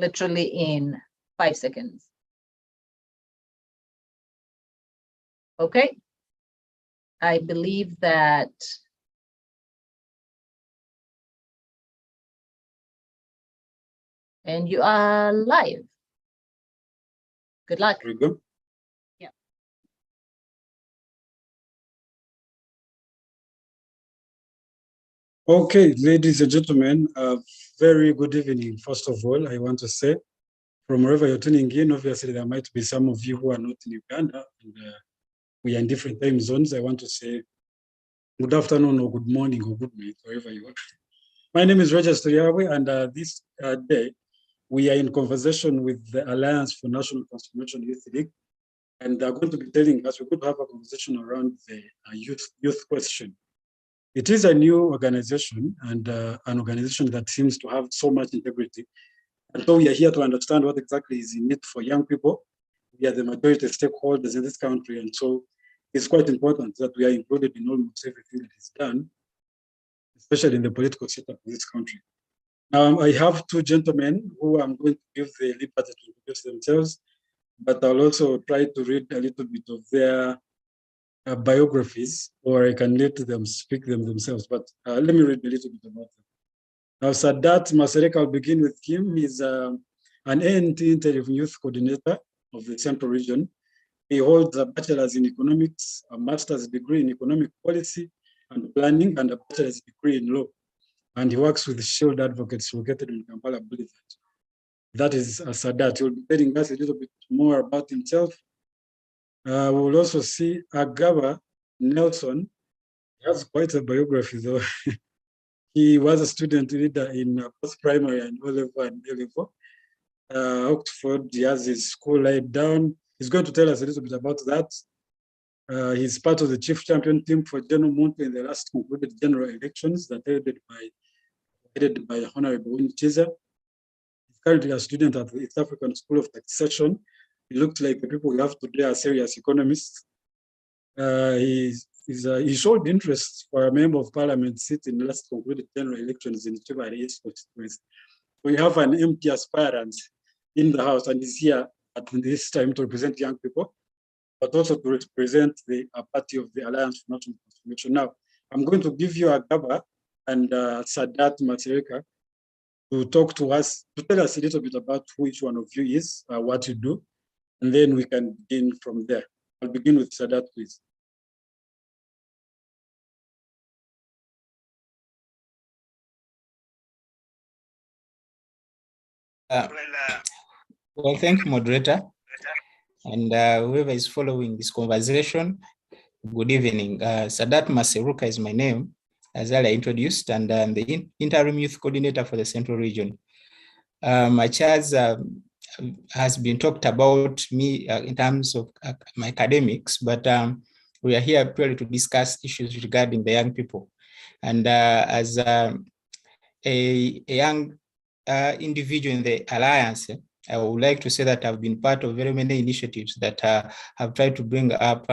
literally in 5 seconds. Okay, I believe that and you are live. Good luck. There we go. Yeah. Okay, ladies and gentlemen, very good evening. First of all, I want to say, from wherever you're tuning in, obviously there might be some of you who are not in Uganda, and we are in different time zones. I want to say good afternoon or good morning or good night, wherever you are. My name is Roger Stoyawe, and this day we are in conversation with the Alliance for National Transformation Youth League, and they're going to be telling us, we're going to have a conversation around the youth question. It is a new organization, and an organization that seems to have so much integrity. And so we are here to understand what exactly is in it for young people. We are the majority stakeholders in this country, and so it's quite important that we are included in almost everything that is done, especially in the political setup of this country. Now, I have two gentlemen who I'm going to give the liberty to introduce themselves, but I'll also try to read a little bit of their biographies, or I can let them speak them themselves, but let me read a little bit about them. Now, Sadat Masereka, I'll begin with him. He's an ANT Interim Youth Coordinator of the Central Region. He holds a bachelor's in economics, a master's degree in economic policy and planning, and a bachelor's degree in law. And he works with Shield Advocates located in Kampala Boulevard. That is Sadat. He'll be telling us a little bit more about himself. We will also see Agaba Nelson. He has quite a biography, though. He was a student leader in post-primary and O-level and A-level. Oxford, he has his school laid down. He's going to tell us a little bit about that. He's part of the chief champion team for General Monte in the last concluded general elections that headed by Honorable Winnie Chiza. He's currently a student at the East African School of Taxation. He looks like the people we have today are serious economists. He showed interest for a member of parliament seat in the last concluded general elections in Chiba East West. We have an empty aspirant in the house, and he's here at this time to represent young people, but also to represent the party of the Alliance for National Transformation. Now, I'm going to give you Agaba and Sadat Masereka to talk to us, to tell us a little bit about who each one of you is, what you do, and then we can begin from there. I'll begin with Sadat, please. Well, thank you, moderator. And whoever is following this conversation, good evening. Sadat Maseruka is my name, as I introduced, and I'm the interim youth coordinator for the Central Region. My charge has been talked about me in terms of my academics, but we are here purely to discuss issues regarding the young people. And as a young individual in the Alliance, I would like to say that I've been part of very many initiatives that have tried to bring up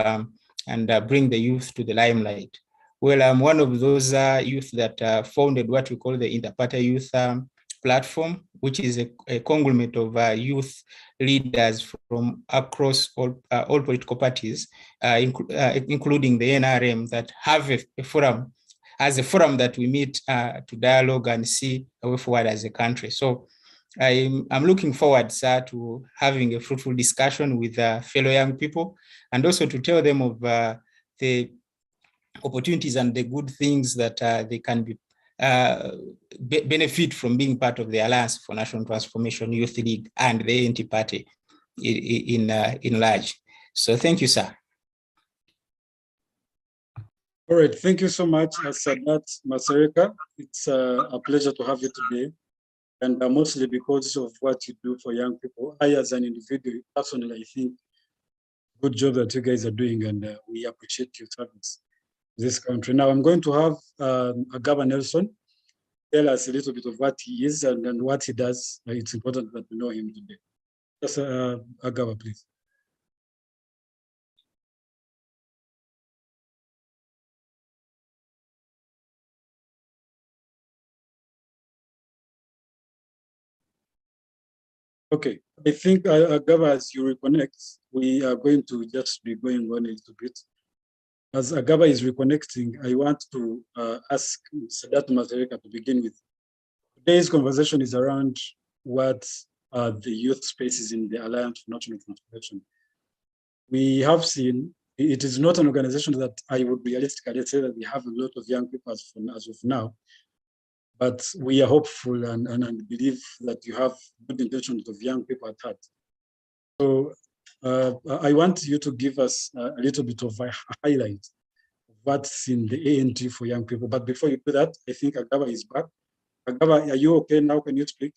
and bring the youth to the limelight. Well, I'm one of those youth that founded what we call the Interparty Youth Platform, which is a conglomerate of youth leaders from across all political parties, including the NRM, that have a forum, as a forum that we meet to dialogue and see a way forward as a country. So I'm looking forward, sir, to having a fruitful discussion with fellow young people, and also to tell them of the opportunities and the good things that they can benefit from being part of the Alliance for National Transformation Youth League and the ANT party in large. So thank you, sir. All right, thank you so much, Sadat Masereka. It's a pleasure to have you today, and mostly because of what you do for young people. I, as an individual, personally, I think good job that you guys are doing, and we appreciate your service to this country. Now, I'm going to have Agaba Nelson tell us a little bit of what he is and what he does. It's important that we know him today. Yes, Agaba, please. Okay, I think Agaba, as you reconnect, we are going to just be going on a little bit. As Agaba is reconnecting, I want to ask Sadat Mazereka to begin with. Today's conversation is around what are the youth spaces in the Alliance for National Transformation. We have seen, it is not an organization that I would realistically say that we have a lot of young people as of now, but we are hopeful and believe that you have good intentions of young people at heart. So I want you to give us a little bit of a highlight of what's in the ANT for young people. But before you do that, I think Agaba is back. Agaba, are you okay now? Can you speak?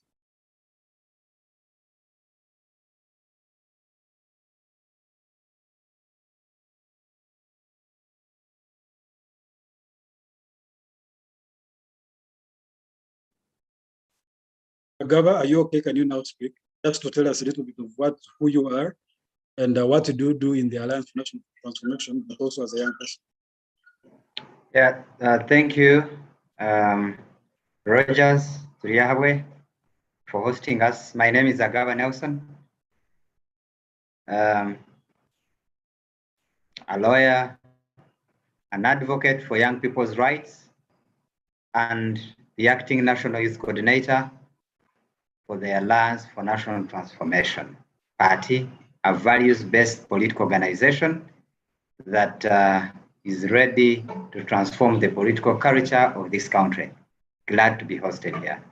Agaba, are you okay? Can you now speak? Just to tell us a little bit of who you are and what you do in the Alliance for National Transformation, but also as a young person. Yeah, thank you, Rogers Turiahwe, for hosting us. My name is Agaba Nelson, a lawyer, an advocate for young people's rights, and the acting National Youth Coordinator for the Alliance for National Transformation Party, a values-based political organization that is ready to transform the political culture of this country. Glad to be hosted here.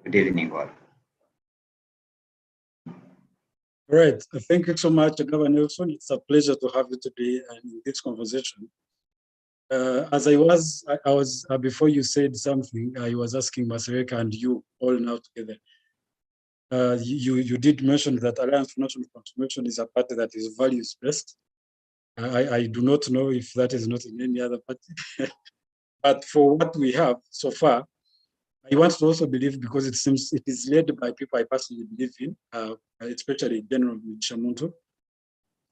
Good evening, all. All right, thank you so much, Agaba Nelson. It's a pleasure to have you today in this conversation. As I was before you said something, I was asking Masereka and you all now together. You did mention that Alliance for National Transformation is a party that is values-based. I do not know if that is not in any other party, but for what we have so far, I want to also believe, because it seems it is led by people I personally believe in, especially General Shamuntu.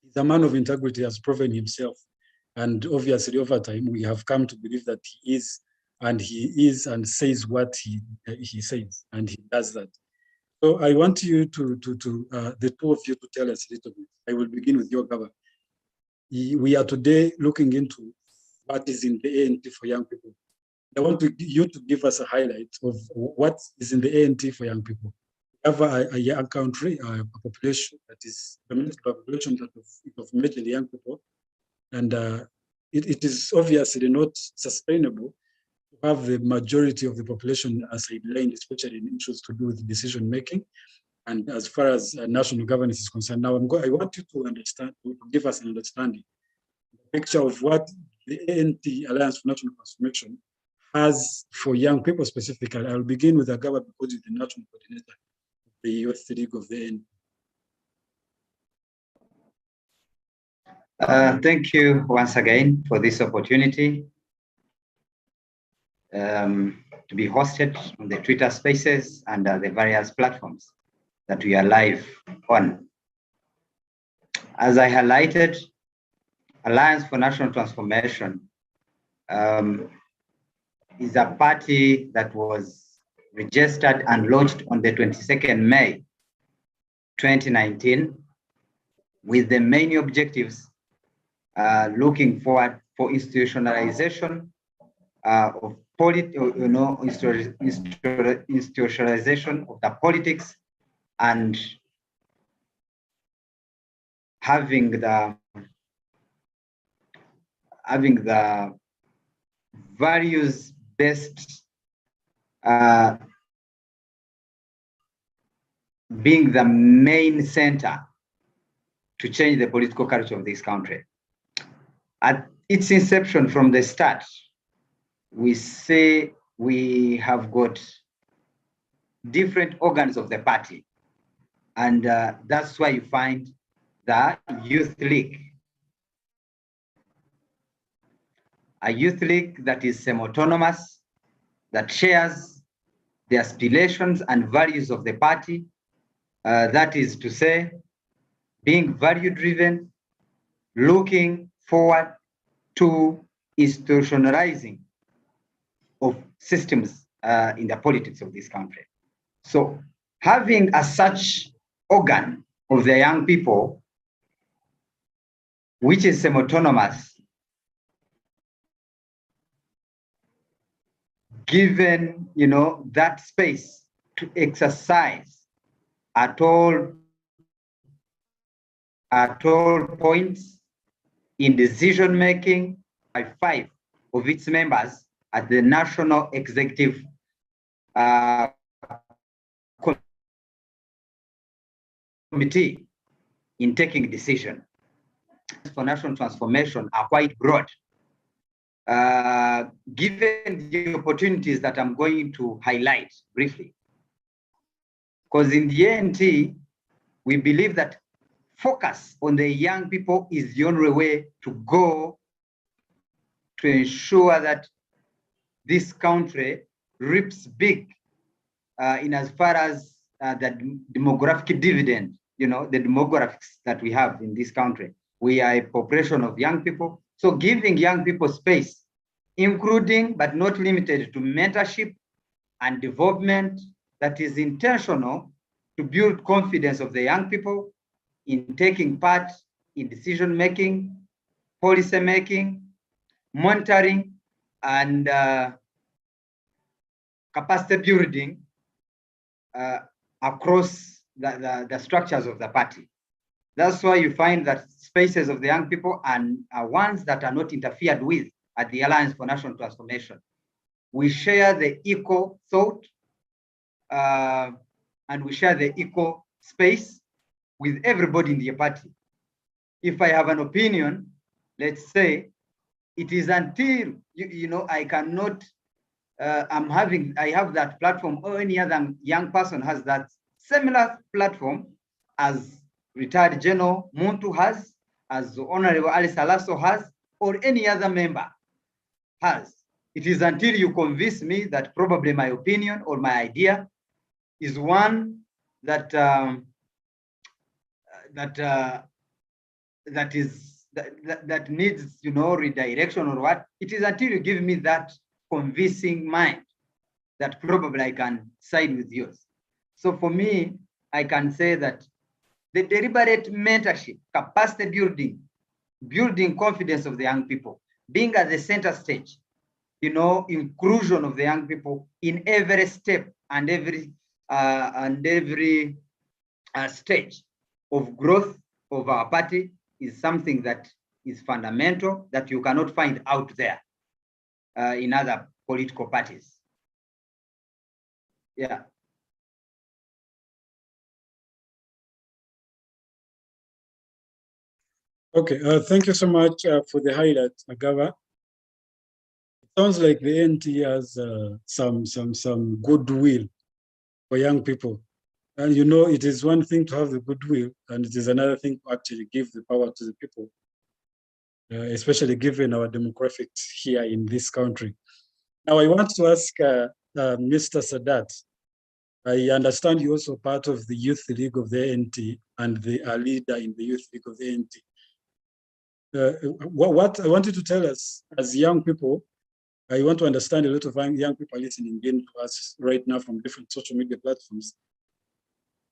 He's a man of integrity, has proven himself. And obviously, over time, we have come to believe that he is and says what he says, and he does that. So I want you the two of you to tell us a little bit. I will begin with your Agaba. We are today looking into what is in the ANT for young people. I want you to give us a highlight of what is in the ANT for young people. We have a young country, a population that is a population that of majorly young people, and it is obviously not sustainable to have the majority of the population as sidelined, especially in issues to do with decision making. And as far as national governance is concerned, now I want you to understand, to give us an understanding, the picture of what the ANT, Alliance for National Transformation, has for young people specifically. I'll begin with Agaba because he's the national coordinator of the Youth League of the ANT. Thank you once again for this opportunity to be hosted on the Twitter Spaces and the various platforms that we are live on. As I highlighted, Alliance for National Transformation is a party that was registered and launched on the 22nd May 2019 with the main objectives looking forward for institutionalization of institutionalization of the politics and having the values-based being the main center to change the political culture of this country. At its inception from the start, we say we have got different organs of the party. And that's why you find the Youth League. A Youth League that is semi-autonomous, that shares the aspirations and values of the party. That is to say, being value-driven, looking forward to institutionalizing of systems in the politics of this country. So having such organ of the young people, which is semi-autonomous, given, that space to exercise at all points in decision making by 5 of its members at the National Executive Committee in taking decision for national transformation are quite broad. Given the opportunities that I'm going to highlight briefly, because in the ANT, we believe that focus on the young people is the only way to go to ensure that this country reaps big in as far as the demographic dividend, the demographics that we have in this country. We are a population of young people. So giving young people space, including but not limited to mentorship and development that is intentional to build confidence of the young people in taking part in decision making, policy making, monitoring, and capacity building across the structures of the party. That's why you find that spaces of the young people are ones that are not interfered with at the Alliance for National Transformation. We share the equal thought and we share the equal space with everybody in the party. If I have an opinion, let's say, it is until I cannot I have that platform, or any other young person has that similar platform as retired General Muntu has, as the Honorable Ali Salaso has, or any other member has. It is until you convince me that probably my opinion or my idea is one that that needs redirection or what. It is until you give me that convincing mind that probably I can side with yours. So for me, I can say that the deliberate mentorship, capacity building confidence of the young people, being at the center stage, inclusion of the young people in every step and every stage of growth of our party is something that is fundamental, that you cannot find out there in other political parties. Yeah. Okay, thank you so much for the highlight, Agava. It sounds like the ANT has some goodwill for young people. And it is one thing to have the goodwill, and it is another thing to actually give the power to the people, especially given our demographics here in this country. Now, I want to ask Mr. Sadat. I understand you're also part of the Youth League of the ANT and the leader in the Youth League of the ANT. What I want you to tell us as young people, I want to understand a lot of young people listening in to us right now from different social media platforms.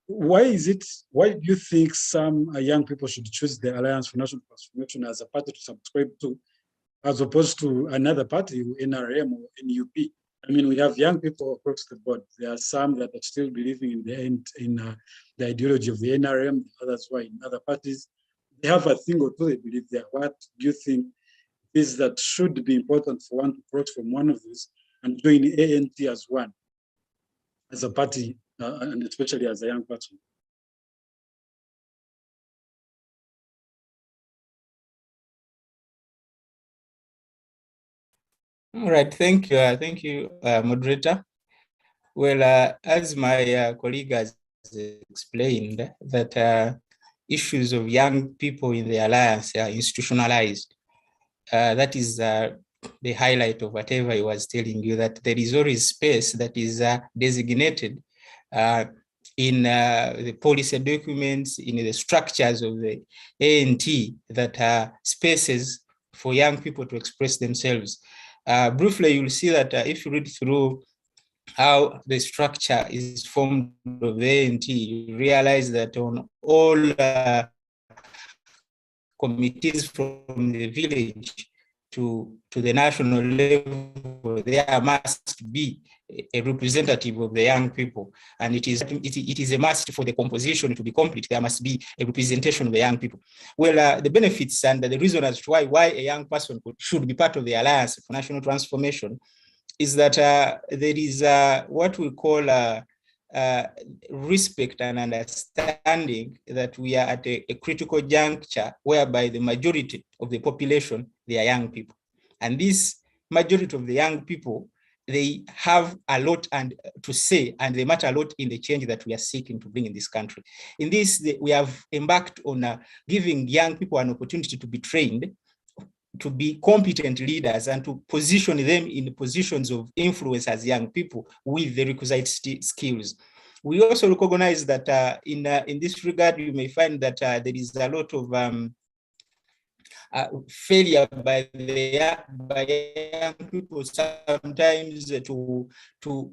Why do you think some young people should choose the Alliance for National Transformation as a party to subscribe to, as opposed to another party, NRM or NUP? I mean, we have young people across the board. There are some that are still believing in the ideology of the NRM, others who are in other parties. They have a thing or two they believe there. What do you think is that should be important for one to approach from one of these and join the ANT as one, as a party, and especially as a young person? All right, thank you, moderator. Well, as my colleague has explained, that issues of young people in the Alliance are institutionalized. That is the highlight of whatever I was telling you, that there is always space that is designated in the policy documents, in the structures of the ANT, that are spaces for young people to express themselves. Briefly, you'll see that if you read through how the structure is formed of the ANT, you realize that on all committees from the village to the national level, there must be a representative of the young people. And it is a must for the composition to be complete. There must be a representation of the young people. Well, the benefits and the reason as to why a young person should be part of the Alliance for National Transformation is that there is what we call respect and understanding that we are at a critical juncture whereby the majority of the population, they are young people. And this majority of the young people, they have a lot to say, and they matter a lot in the change that we are seeking to bring in this country. In this, we have embarked on giving young people an opportunity to be trained, to be competent leaders, and to position them in positions of influence as young people with the requisite skills. We also recognize that in this regard, you may find that there is a lot of failure by young people sometimes to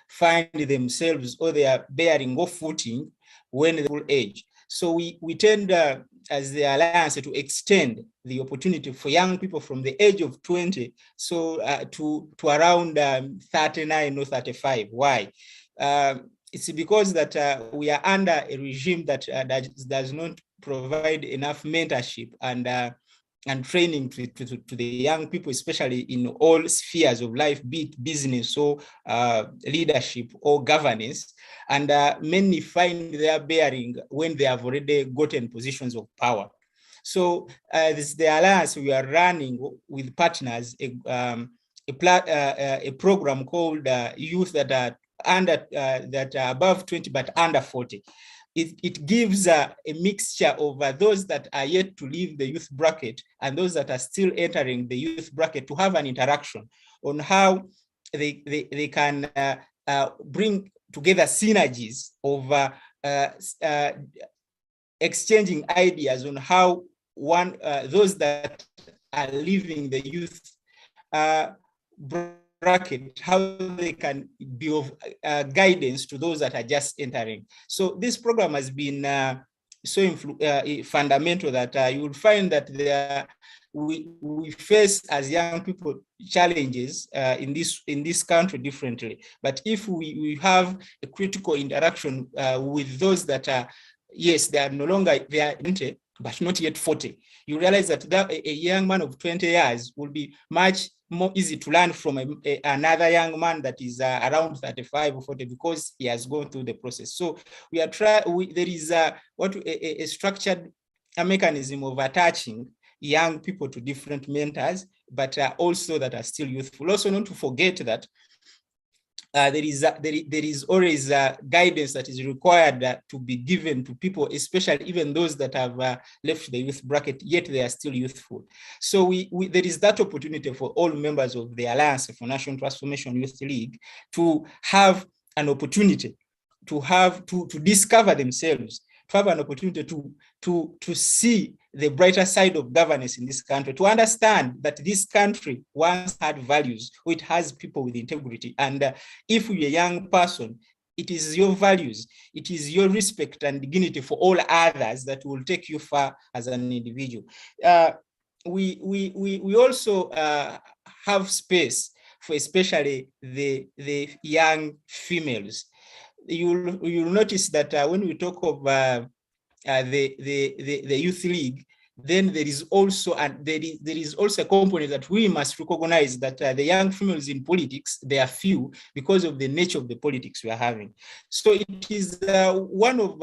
find themselves, or they are bearing off footing when they are age. So we tend as the Alliance to extend the opportunity for young people from the age of 20 to around 39 or 35. Why? It's because that we are under a regime that does not provide enough mentorship and training to the young people, especially in all spheres of life, be it business or leadership or governance. And many find their bearing when they have already gotten positions of power. So this is the Alliance. We are running with partners a program called Youth that are that are above 20 but under 40. It gives a mixture of those that are yet to leave the youth bracket and those that are still entering the youth bracket to have an interaction on how they can bring together synergies of exchanging ideas on how those that are leaving the youth bracket, how they can be of guidance to those that are just entering. So this program has been so fundamental that you will find that we face as young people challenges in this country differently. But if we have a critical interaction with those that are, yes, they are no longer, they are 20, but not yet 40, you realize that a young man of 20 years will be much more easy to learn from another young man that is around 35 or 40 because he has gone through the process. So we are there is a structured mechanism of attaching young people to different mentors, but also that are still youthful. Also, not to forget that there is always guidance that is required to be given to people, especially even those that have left the youth bracket, yet they are still youthful. So there is that opportunity for all members of the Alliance for National Transformation Youth League to have an opportunity to discover themselves, to have an opportunity to see the brighter side of governance in this country, to understand that this country once had values, it has people with integrity. And if you're a young person, it is your values, it is your respect and dignity for all others that will take you far as an individual. We also have space for especially the young females. You'll notice that when we talk of the youth league, then there is also a component that we must recognize that the young females in politics, they are few because of the nature of the politics we are having. So it is one of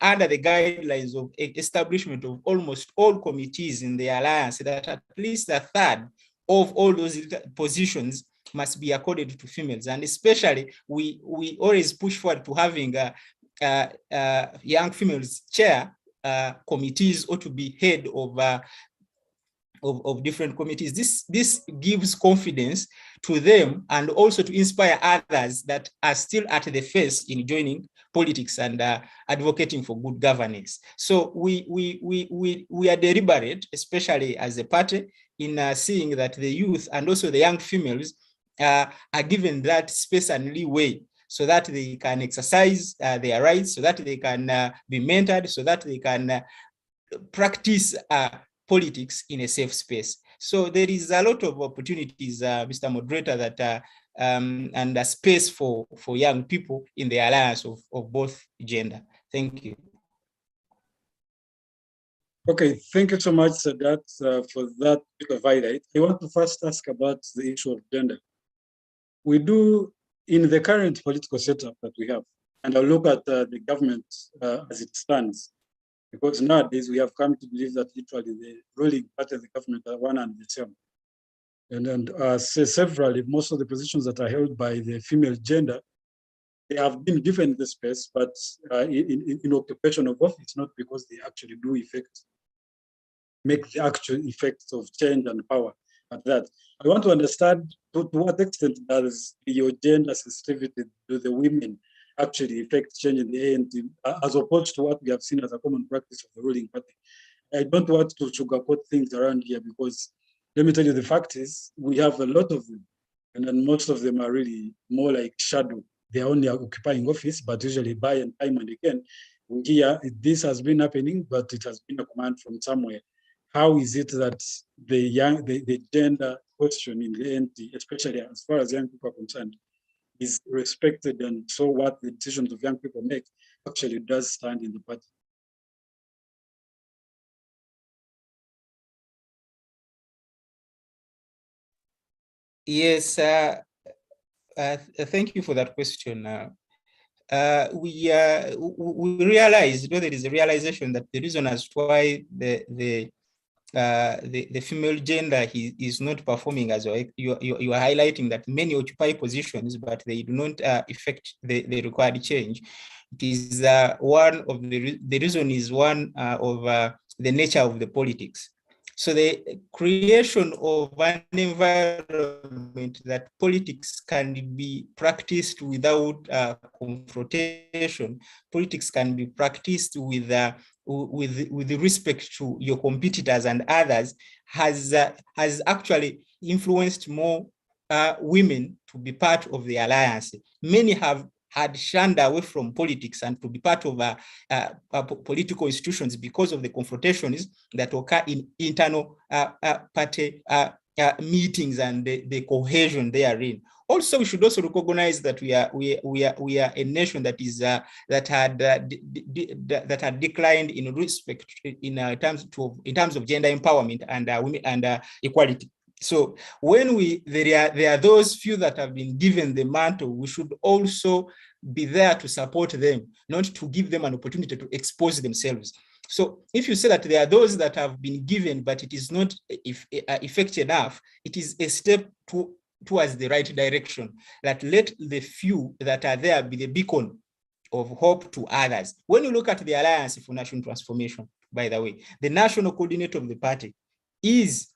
under the guidelines of establishment of almost all committees in the Alliance that at least a third of all those positions must be accorded to females. And especially we always push forward to having young females chair committees or to be head of different committees. This gives confidence to them and also to inspire others that are still at the face in joining politics and advocating for good governance. So we are deliberate, especially as a party, in seeing that the youth and also the young females are given that space and leeway so that they can exercise their rights, so that they can be mentored, so that they can practice politics in a safe space. So there is a lot of opportunities, Mr. Moderator, that and a space for young people in the alliance of both gender. Thank you. Okay, thank you so much, Sadat, for that bit of highlight. I want to first ask about the issue of gender. We do, in the current political setup that we have, and I'll look at the government as it stands, because nowadays we have come to believe that literally the ruling part of the government are one and the same. And severally, most of the positions that are held by the female gender, they have been given the space, but in occupation of office, not because they actually do make the actual effects of change and power at that. I want to understand to what extent does your gender sensitivity to the women actually affect change in the ANT, as opposed to what we have seen as a common practice of the ruling party. I don't want to sugarcoat things around here, because let me tell you, the fact is we have a lot of them, and then most of them are really more like shadow. They are only occupying office, but usually by and time and again, here this has been happening, but it has been a command from somewhere. How is it that the gender question in the NT, especially as far as young people are concerned, is respected, and so what the decisions of young people make actually does stand in the party? Yes, thank you for that question. We realize, there is a realization that the reason as to why the female gender is not performing as well. You are highlighting that many occupy positions, but they do not affect the required change. It is one of the reason is one of the nature of the politics. So the creation of an environment that politics can be practiced without confrontation, politics can be practiced with respect to your competitors and others, has actually influenced more women to be part of the alliance. Many have had shunned away from politics and to be part of political institutions because of the confrontations that occur in internal party meetings and the cohesion therein. Also, we should also recognize that we are a nation that is that had declined in respect in terms of gender empowerment and women and equality. So when there are those few that have been given the mantle, we should also be there to support them, not to give them an opportunity to expose themselves. So if you say that there are those that have been given, but it is not effective enough, it is a step towards the right direction. That let the few that are there be the beacon of hope to others. When you look at the Alliance for National Transformation, by the way, the national coordinator of the party is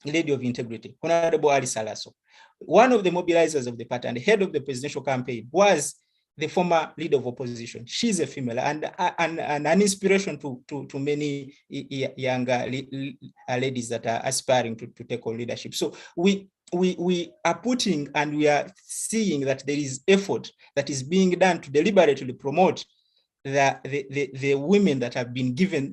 Lady of Integrity, Honorable Ali Salaso. One of the mobilizers of the party and the head of the presidential campaign was the former leader of opposition. She's a female and an inspiration to many younger ladies that are aspiring to take on leadership. So we are putting and we are seeing that there is effort that is being done to deliberately promote the women that have been given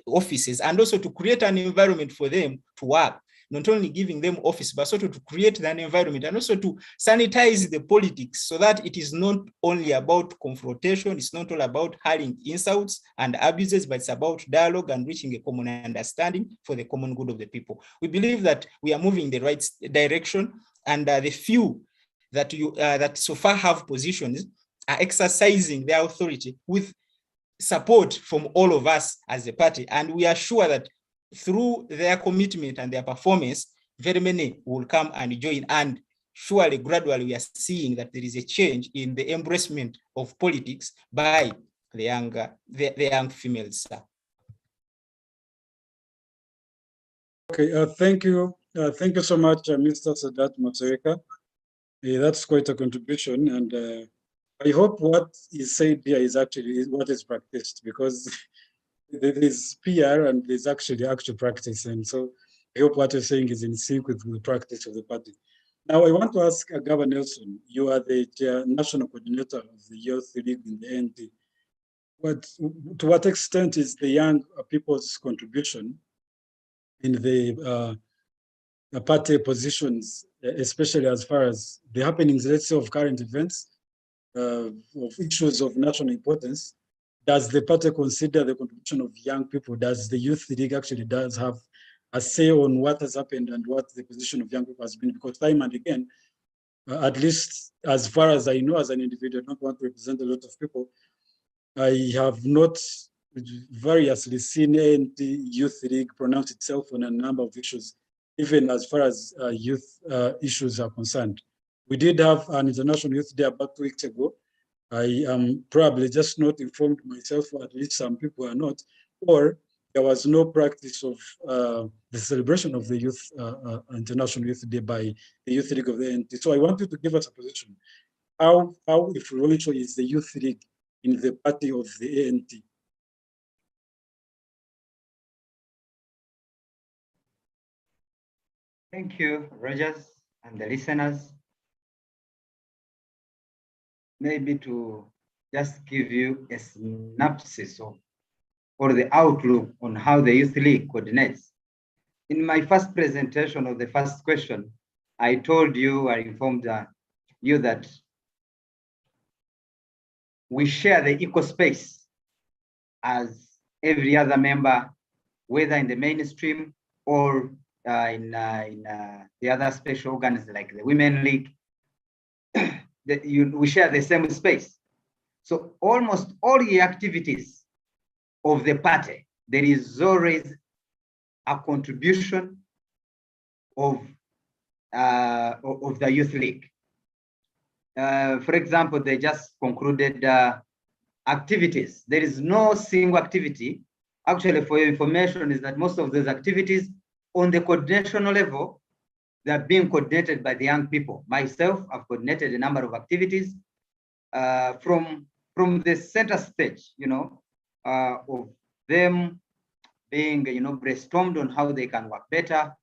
offices, and also to create an environment for them to work. Not only giving them office, but also to create that environment and also to sanitize the politics so that it is not only about confrontation, it's not all about hurling insults and abuses, but it's about dialogue and reaching a common understanding for the common good of the people. We believe that we are moving in the right direction, and the few that that so far have positions are exercising their authority with support from all of us as a party, and we are sure that through their commitment and their performance, very many will come and join, and surely gradually we are seeing that there is a change in the embracement of politics by the young females. Okay, thank you so much, Mr. Sadat Matsareka. That's quite a contribution, and I hope what is said here is actually what is practiced, because there is PR and there's actually actual practice. And so I hope what you're saying is in sync with the practice of the party. Now, I want to ask Governor Nelson, you are the national coordinator of the Youth League in the ND. To what extent is the young people's contribution in the party positions, especially as far as the happenings, let's say, of current events, of issues of national importance? Does the party consider the contribution of young people? Does the Youth League actually does have a say on what has happened and what the position of young people has been? Because time and again, at least as far as I know, as an individual, I don't want to represent a lot of people, I have not variously seen any Youth League pronounce itself on a number of issues, even as far as youth issues are concerned. We did have an International Youth Day about 2 weeks ago. I am probably just not informed myself, or at least some people are not, or there was no practice of the celebration of the Youth International Youth Day by the Youth League of the NT. So I want you to give us a position. How influential is the Youth League in the party of the ANT? Thank you, Rogers, and the listeners. Maybe to just give you a synopsis of, or the outlook on how the Youth League coordinates. In my first presentation of the first question, I told you, I informed you that we share the equal space as every other member, whether in the mainstream or in the other special organs like the Women League. We share the same space. So almost all the activities of the party, there is always a contribution of the Youth League. For example, they just concluded activities. There is no single activity. Actually, for your information, is that most of those activities on the coordinational level, they're being coordinated by the young people. Myself, I've coordinated a number of activities from the center stage, of them being, brainstormed on how they can work better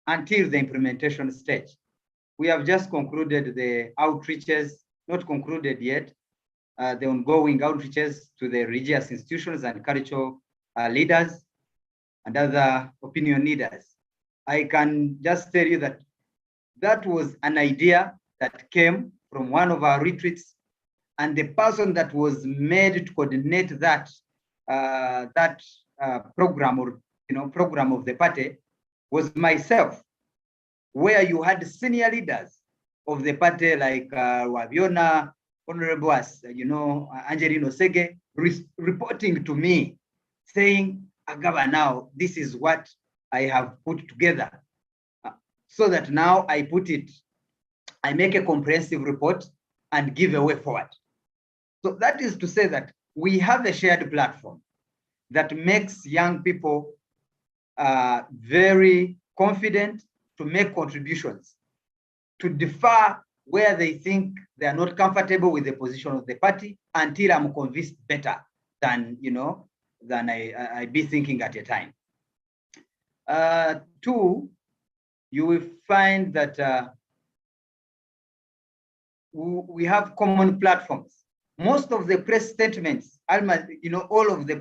until the implementation stage. We have just concluded the outreaches, not concluded yet, the ongoing outreaches to the religious institutions and cultural leaders and other opinion leaders. I can just tell you that that was an idea that came from one of our retreats, and the person that was made to coordinate that program, or program of the party, was myself, where you had senior leaders of the party like Wabiona, Honorable Angelino Sege, reporting to me, saying, Agaba, now this is what I have put together, so that now I make a comprehensive report and give a way forward. So that is to say that we have a shared platform that makes young people very confident to make contributions, to defer where they think they are not comfortable with the position of the party until I'm convinced better than I be thinking at a time. Two, you will find that we have common platforms. Most of the press statements, all of the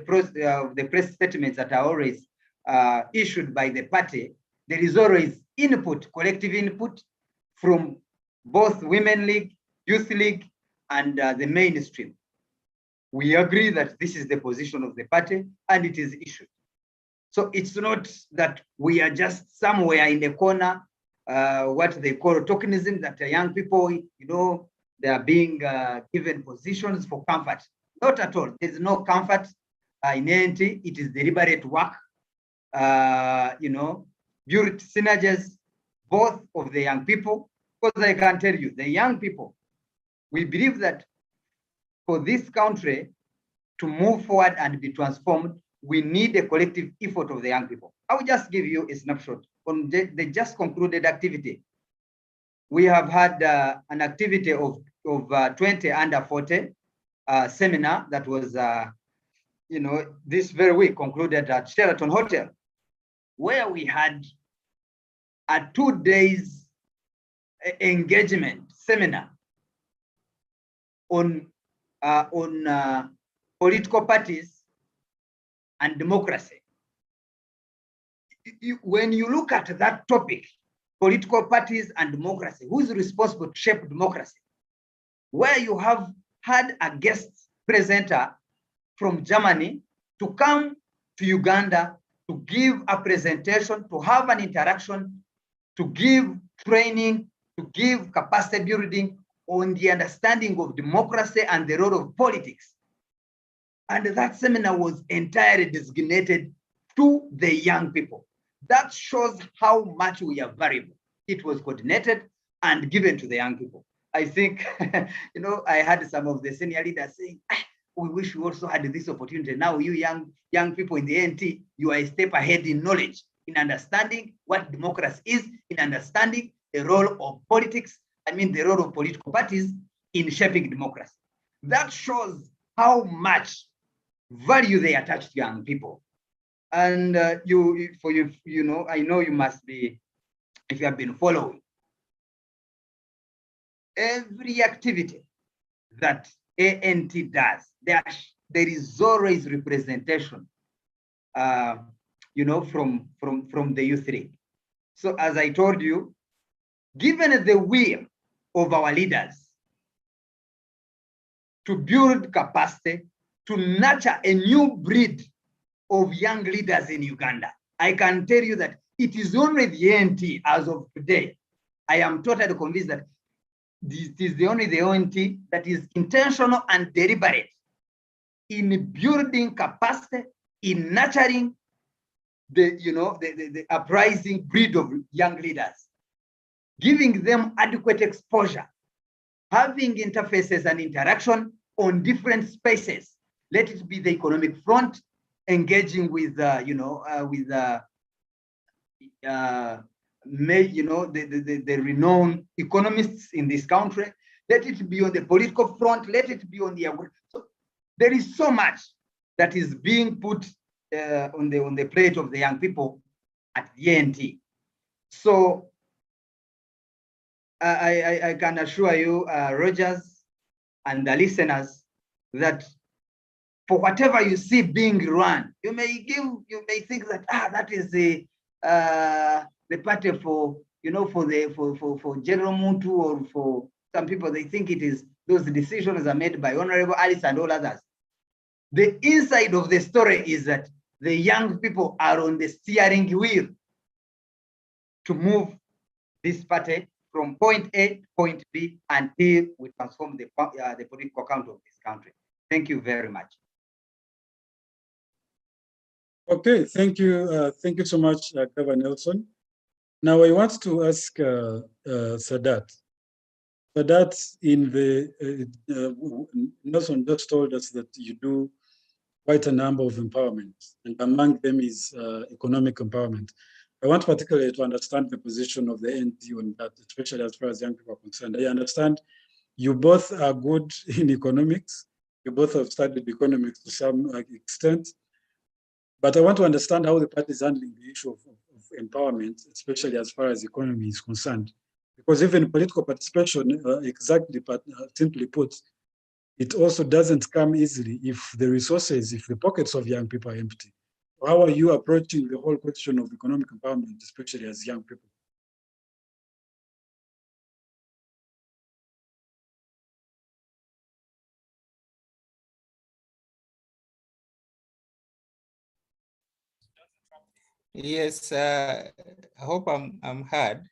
press statements that are always issued by the party, there is always input, collective input from both Women League, Youth League, and the mainstream. We agree that this is the position of the party and it is issued. So it's not that we are just somewhere in the corner, what they call tokenism, that young people, they are being given positions for comfort. Not at all. There's no comfort in ANT. It is deliberate work. Build synergies, both of the young people, because I can tell you, the young people, we believe that for this country to move forward and be transformed, we need a collective effort of the young people. I will just give you a snapshot on the just concluded activity. We have had an activity of 20 under 40 seminar that was, this very week concluded at Sheraton Hotel, where we had 2 days engagement seminar on political parties and democracy. When you look at that topic, political parties and democracy, who is responsible to shape democracy, where you have had a guest presenter from Germany to come to Uganda to give a presentation, to have an interaction, to give training, to give capacity building on the understanding of democracy and the role of politics. And that seminar was entirely designated to the young people. That shows how much we are valuable. It was coordinated and given to the young people. I think, you know, I had some of the senior leaders saying, we wish we also had this opportunity. Now you young people in the ANT, you are a step ahead in knowledge, in understanding what democracy is, in understanding the role of politics, the role of political parties in shaping democracy. That shows how much value they attach to young people. And I know you must be, if you have been following, every activity that ANT does, there is always representation, from the youth league. So as I told you, given the will of our leaders to build capacity, to nurture a new breed of young leaders in Uganda, I can tell you that it is only the ANT as of today. I am totally convinced that this is the ONT that is intentional and deliberate in building capacity, in nurturing the uprising breed of young leaders, giving them adequate exposure, having interfaces and interaction on different spaces. Let it be the economic front, engaging with the renowned economists in this country. Let it be on the political front. Let it be on the. So there is so much that is being put on the plate of the young people at the ANT. So I can assure you, Rogers and the listeners, that for whatever you see being run, you may think that that is the party for General Muntu, or for some people they think it is those decisions are made by Honorable Alice and all others. The inside of the story is that the young people are on the steering wheel to move this party from point A to point B until we transform the political count of this country. Thank you very much. Okay, thank you so much, Governor Nelson. Now I want to ask Sadat. Sadat, in the Nelson just told us that you do quite a number of empowerments, and among them is economic empowerment. I want particularly to understand the position of the ANT on that, especially as far as young people are concerned. I understand you both are good in economics. You both have studied economics to some extent. But I want to understand how the party is handling the issue of empowerment, especially as far as economy is concerned. Because even political participation, simply put, it also doesn't come easily if the resources, if the pockets of young people are empty. How are you approaching the whole question of economic empowerment, especially as young people? Yes, I hope I'm heard.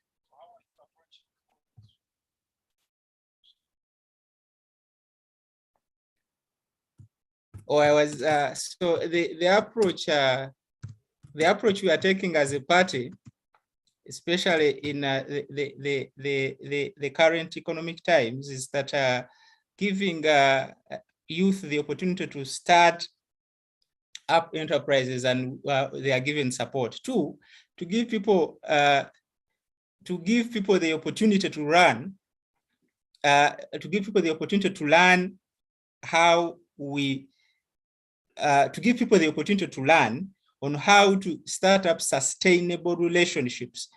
So the approach we are taking as a party, especially in the current economic times, is that giving youth the opportunity to start up enterprises, and they are given support. Two, to give people the opportunity to run, to give people the opportunity to learn how we, to give people the opportunity to learn on how to start up sustainable relationships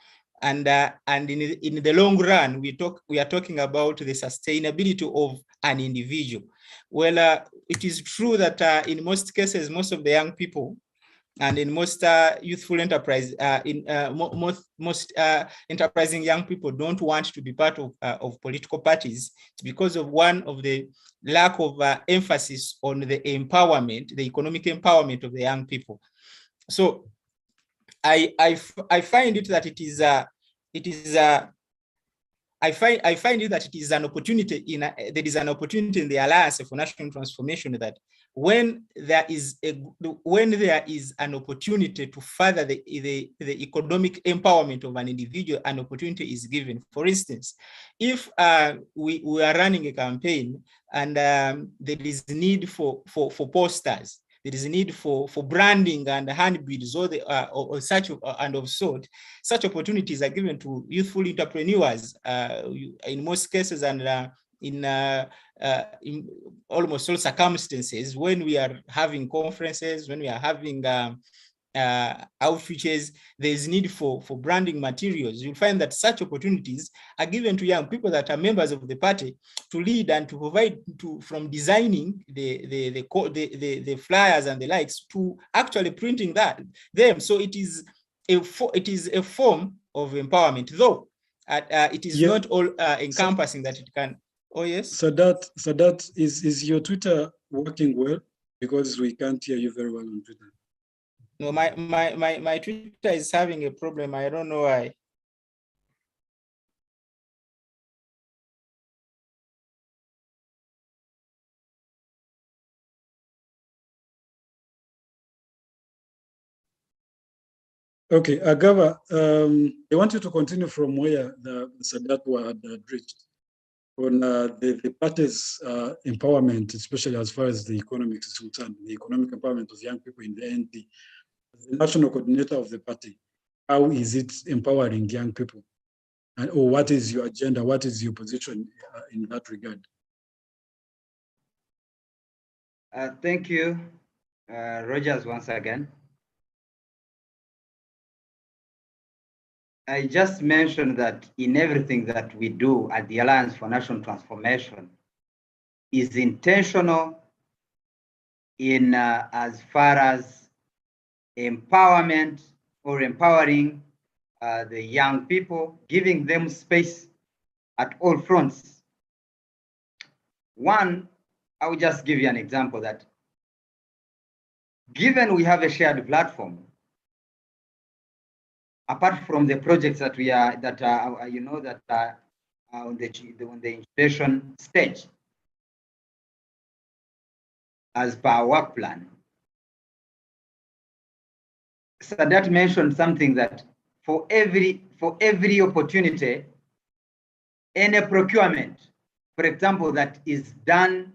And in the long run, we are talking about the sustainability of an individual. Well, it is true that in most cases, most of the young people and in most youthful enterprise, most enterprising young people don't want to be part of political parties. It's because of one of the lack of emphasis on the empowerment, the economic empowerment of the young people. So I find it that I find it that it is an opportunity there is an opportunity in the Alliance for National Transformation, that when there is an opportunity to further the economic empowerment of an individual, an opportunity is given. For instance, if we are running a campaign and there is need for posters, there is a need for branding and handbills or such and of sort. Such opportunities are given to youthful entrepreneurs in most cases, and in almost all circumstances, when we are having conferences, when we are having outreaches, there's need for branding materials. You'll find that such opportunities are given to young people that are members of the party to lead and to provide from designing the flyers and the likes to actually printing them. So it is a form of empowerment, though it is not all encompassing that it can. Oh yes. So that is your Twitter working well, because we can't hear you very well on Twitter. No, my Twitter is having a problem. I don't know why. Okay, Agava, I want you to continue from where the Sadat had reached on the party's empowerment, especially as far as the economics is concerned, the economic empowerment of young people in the ND. As the national coordinator of the party, how is it empowering young people? Or what is your agenda? What is your position in that regard? Thank you, Rogers, once again. I just mentioned that in everything that we do at the Alliance for National Transformation is intentional in as far as empowerment or empowering the young people, giving them space at all fronts. One, I will just give you an example that given we have a shared platform, apart from the projects that we are on the incubation stage as per our work plan. Sadat mentioned something that for every opportunity, any procurement, for example, that is done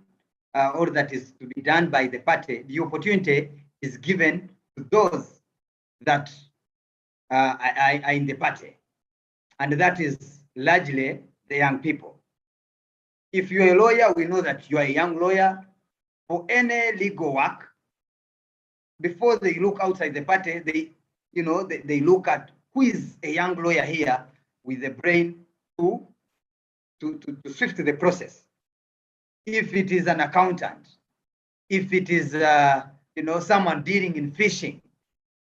or that is to be done by the party, the opportunity is given to those that are in the party, and that is largely the young people. If you're a lawyer, we know that you are a young lawyer. For any legal work, before they look outside the party, they look at who is a young lawyer here with the brain to shift the process. If it is an accountant, if it is someone dealing in fishing,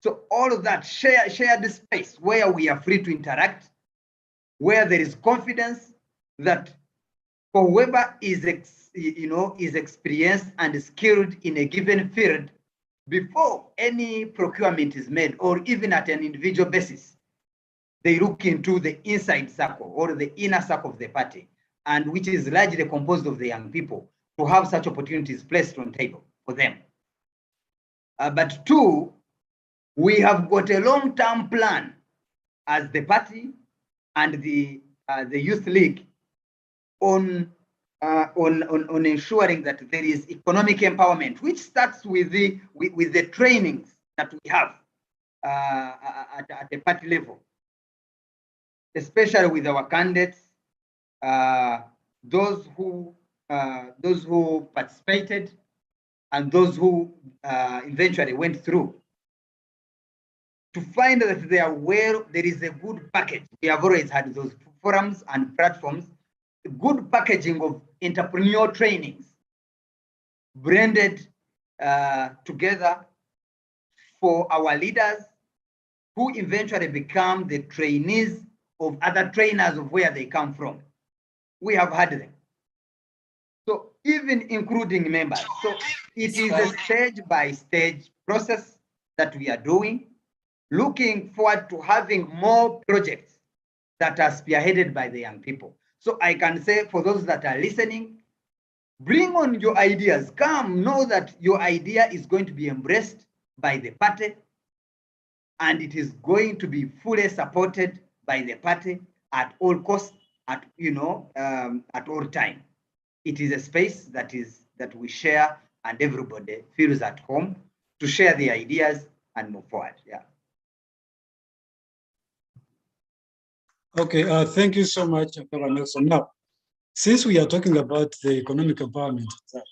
so all of that shared space where we are free to interact, where there is confidence that for whoever is experienced and skilled in a given field, before any procurement is made, or even at an individual basis, they look into the inside circle or the inner circle of the party, and which is largely composed of the young people, to have such opportunities placed on table for them. But two, we have got a long-term plan as the party and the youth league on ensuring that there is economic empowerment, which starts with the trainings that we have at the party level, especially with our candidates, those who participated and those who eventually went through. to find that there is a good package. We have always had those forums and platforms, good packaging of entrepreneurial trainings, blended together for our leaders who eventually become the trainees of other trainers of where they come from. We have had them. So even including members. So it is a stage-by-stage process that we are doing, looking forward to having more projects that are spearheaded by the young people. So I can say for those that are listening, bring on your ideas. Come, know that your idea is going to be embraced by the party, and it is going to be fully supported by the party at all costs, at all time. It is a space that we share, and everybody feels at home to share the ideas and move forward. Yeah. Okay, thank you so much, Dr. Nelson. Now, since we are talking about the economic empowerment of that,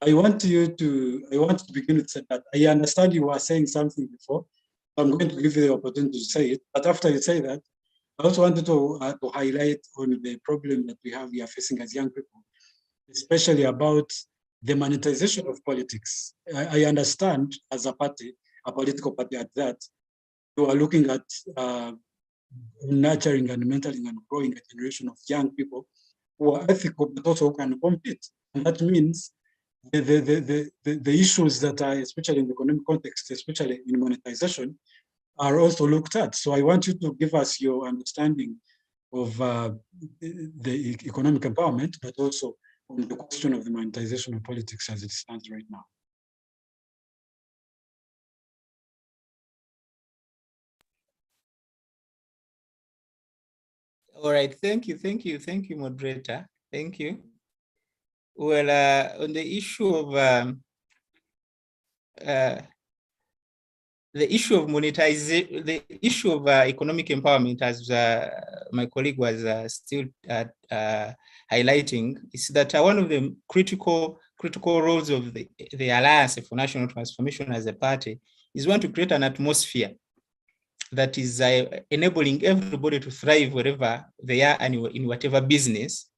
I want to begin with that. I understand you were saying something before. I'm going to give you the opportunity to say it, but after you say that, I also wanted to highlight on the problem that we are facing as young people, especially about the monetization of politics. I understand as a party, a political party at that, you are looking at nurturing and mentoring and growing a generation of young people who are ethical, but also who can compete. And that means the issues that are, especially in the economic context, especially in monetization, are also looked at. So I want you to give us your understanding of the economic empowerment, but also on the question of the monetization of politics as it stands right now. All right, thank you, moderator. Thank you. Well, on the issue of monetization, the issue of economic empowerment, as my colleague was still highlighting, is that one of the critical roles of the Alliance for National Transformation as a party is one to create an atmosphere that is enabling everybody to thrive wherever they are and in whatever business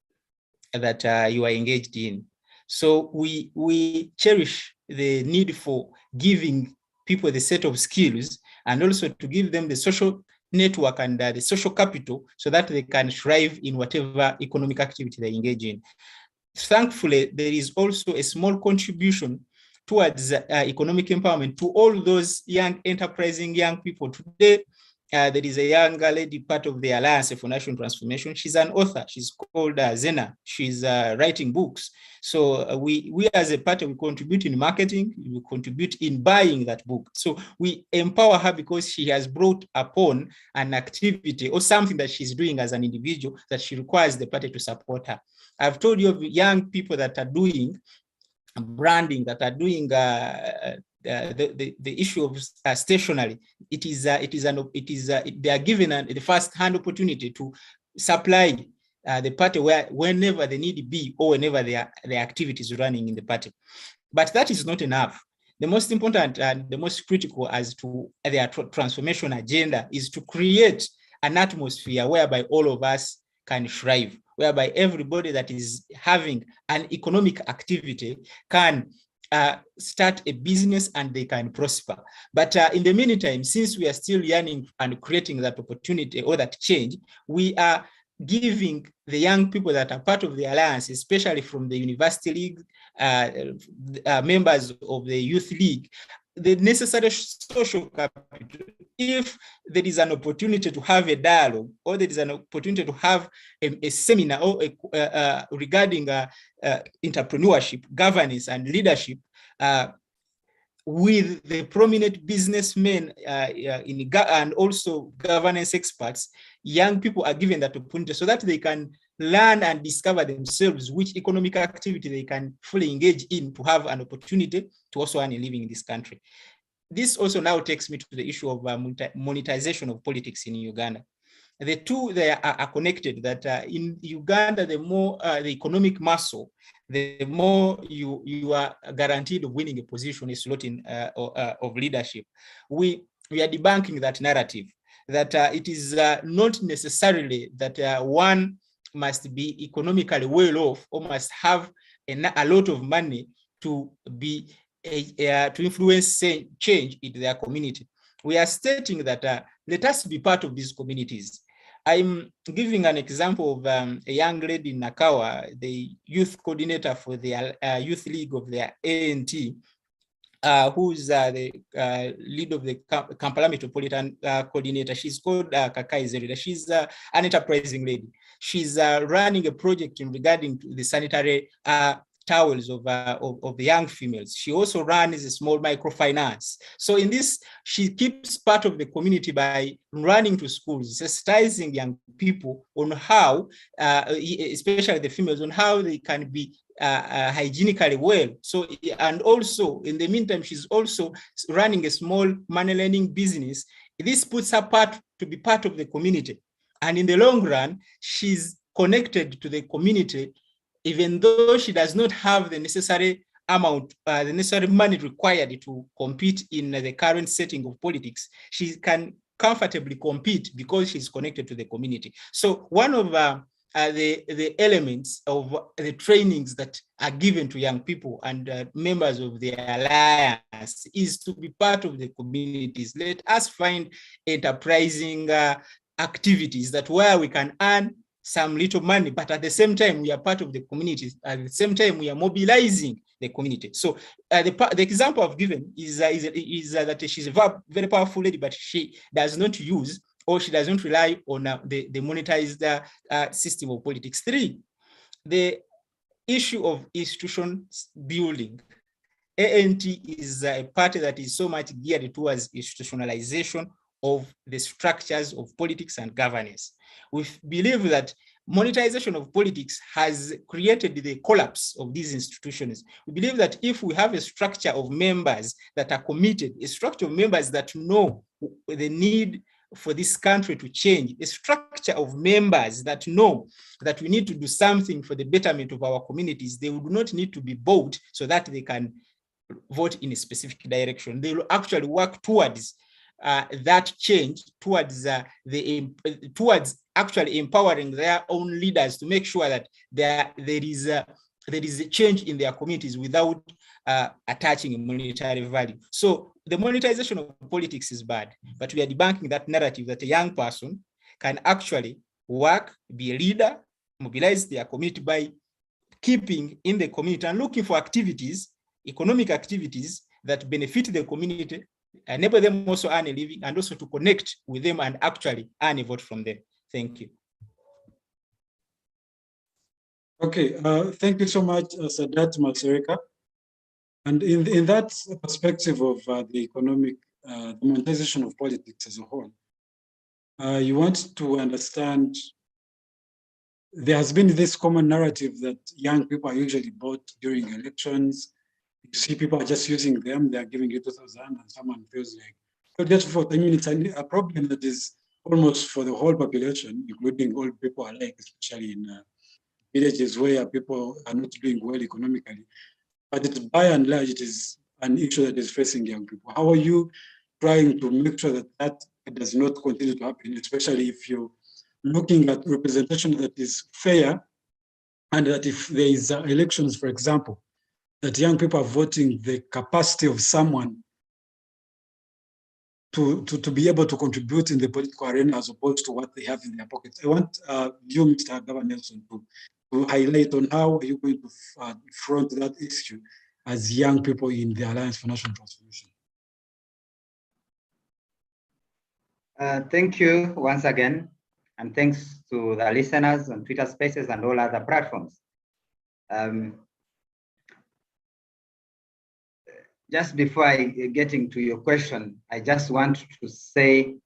that you are engaged in. So we cherish the need for giving people the set of skills and also to give them the social network and the social capital so that they can thrive in whatever economic activity they engage in. Thankfully, there is also a small contribution towards economic empowerment to all those young, enterprising young people. Today, there is a young lady part of the Alliance for National Transformation. She's an author. She's called Zena. She's writing books. So we as a party, we contribute in marketing, we contribute in buying that book. So we empower her because she has brought upon an activity or something that she's doing as an individual that she requires the party to support her. I've told you of young people that are doing branding, that are doing the issue of stationery. They are given the first-hand opportunity to supply the party whenever the need be or whenever their activities running in the party. But that is not enough. The most important and the most critical as to their transformation agenda is to create an atmosphere whereby all of us can thrive, whereby everybody that is having an economic activity can start a business and they can prosper. But in the meantime, since we are still yearning and creating that opportunity or that change, we are giving the young people that are part of the Alliance, especially from the University League, members of the Youth League, the necessary social capital. If there is an opportunity to have a dialogue, or there is an opportunity to have a seminar or regarding entrepreneurship, governance, and leadership with the prominent businessmen and also governance experts, young people are given that opportunity so that they can learn and discover themselves which economic activity they can fully engage in to have an opportunity to also earn a living in this country. This also now takes me to the issue of monetization of politics in Uganda. The two, they are connected, that in Uganda, the more the economic muscle, the more you are guaranteed of winning a position, a slot in of leadership. we are debunking that narrative, that it is not necessarily that one must be economically well off or must have a lot of money to be to influence change in their community. We are stating that let us be part of these communities. I'm giving an example of a young lady in Nakawa, the youth coordinator for the youth league of the ANT, who's the lead of the Kampala Metropolitan Coordinator. She's called Kakai Zerida. She's an enterprising lady. She's running a project in regarding to the sanitary towels of the young females. She also runs a small microfinance. So in this, she keeps part of the community by running to schools, sensitizing young people on how, especially the females, on how they can be hygienically well. So, and also in the meantime, she's also running a small money lending business. This puts her to be part of the community. And in the long run, she's connected to the community, even though she does not have the necessary amount, the necessary money required to compete in the current setting of politics. She can comfortably compete because she's connected to the community. So one of the elements of the trainings that are given to young people and members of the alliance is to be part of the communities. Let us find enterprising activities that where we can earn some little money, but at the same time, we are part of the community. At the same time, we are mobilizing the community. So the example I've given is that she's a very powerful lady, but she does not use, or she doesn't rely on the monetized system of politics. 3, the issue of institution building. ANT is a party that is so much geared towards institutionalization of the structures of politics and governance. We believe that monetization of politics has created the collapse of these institutions. We believe that if we have a structure of members that are committed, a structure of members that know the need for this country to change, a structure of members that know that we need to do something for the betterment of our communities, they would not need to be bought so that they can vote in a specific direction. They will actually work towards that change, towards towards actually empowering their own leaders to make sure that there is a change in their communities without attaching a monetary value. So the monetization of politics is bad, but we are debunking that narrative that a young person can actually work, be a leader, mobilize their community by keeping in the community and looking for activities, economic activities that benefit the community, enable them also earn a living, and also to connect with them and actually earn a vote from them. Thank you. Okay, thank you so much, Sadat Masereka. And in that perspective of the economic, the monetization of politics as a whole, you want to understand there has been this common narrative that young people are usually bought during elections. You see people are just using them, they're giving it 2,000 and someone feels like, so just for, I mean, it's a problem that is almost for the whole population, including old people alike, especially in villages where people are not doing well economically. But it's, by and large, it is an issue that is facing young people. How are you trying to make sure that that does not continue to happen, especially if you're looking at representation that is fair, and that if there is elections, for example, that young people are voting the capacity of someone to be able to contribute in the political arena as opposed to what they have in their pockets. I want you, Mr. Governor Nelson, to highlight on how are you going to front that issue as young people in the Alliance for National Transformation. Thank you once again, and thanks to the listeners on Twitter Spaces and all other platforms. Just before I get into your question, I just want to say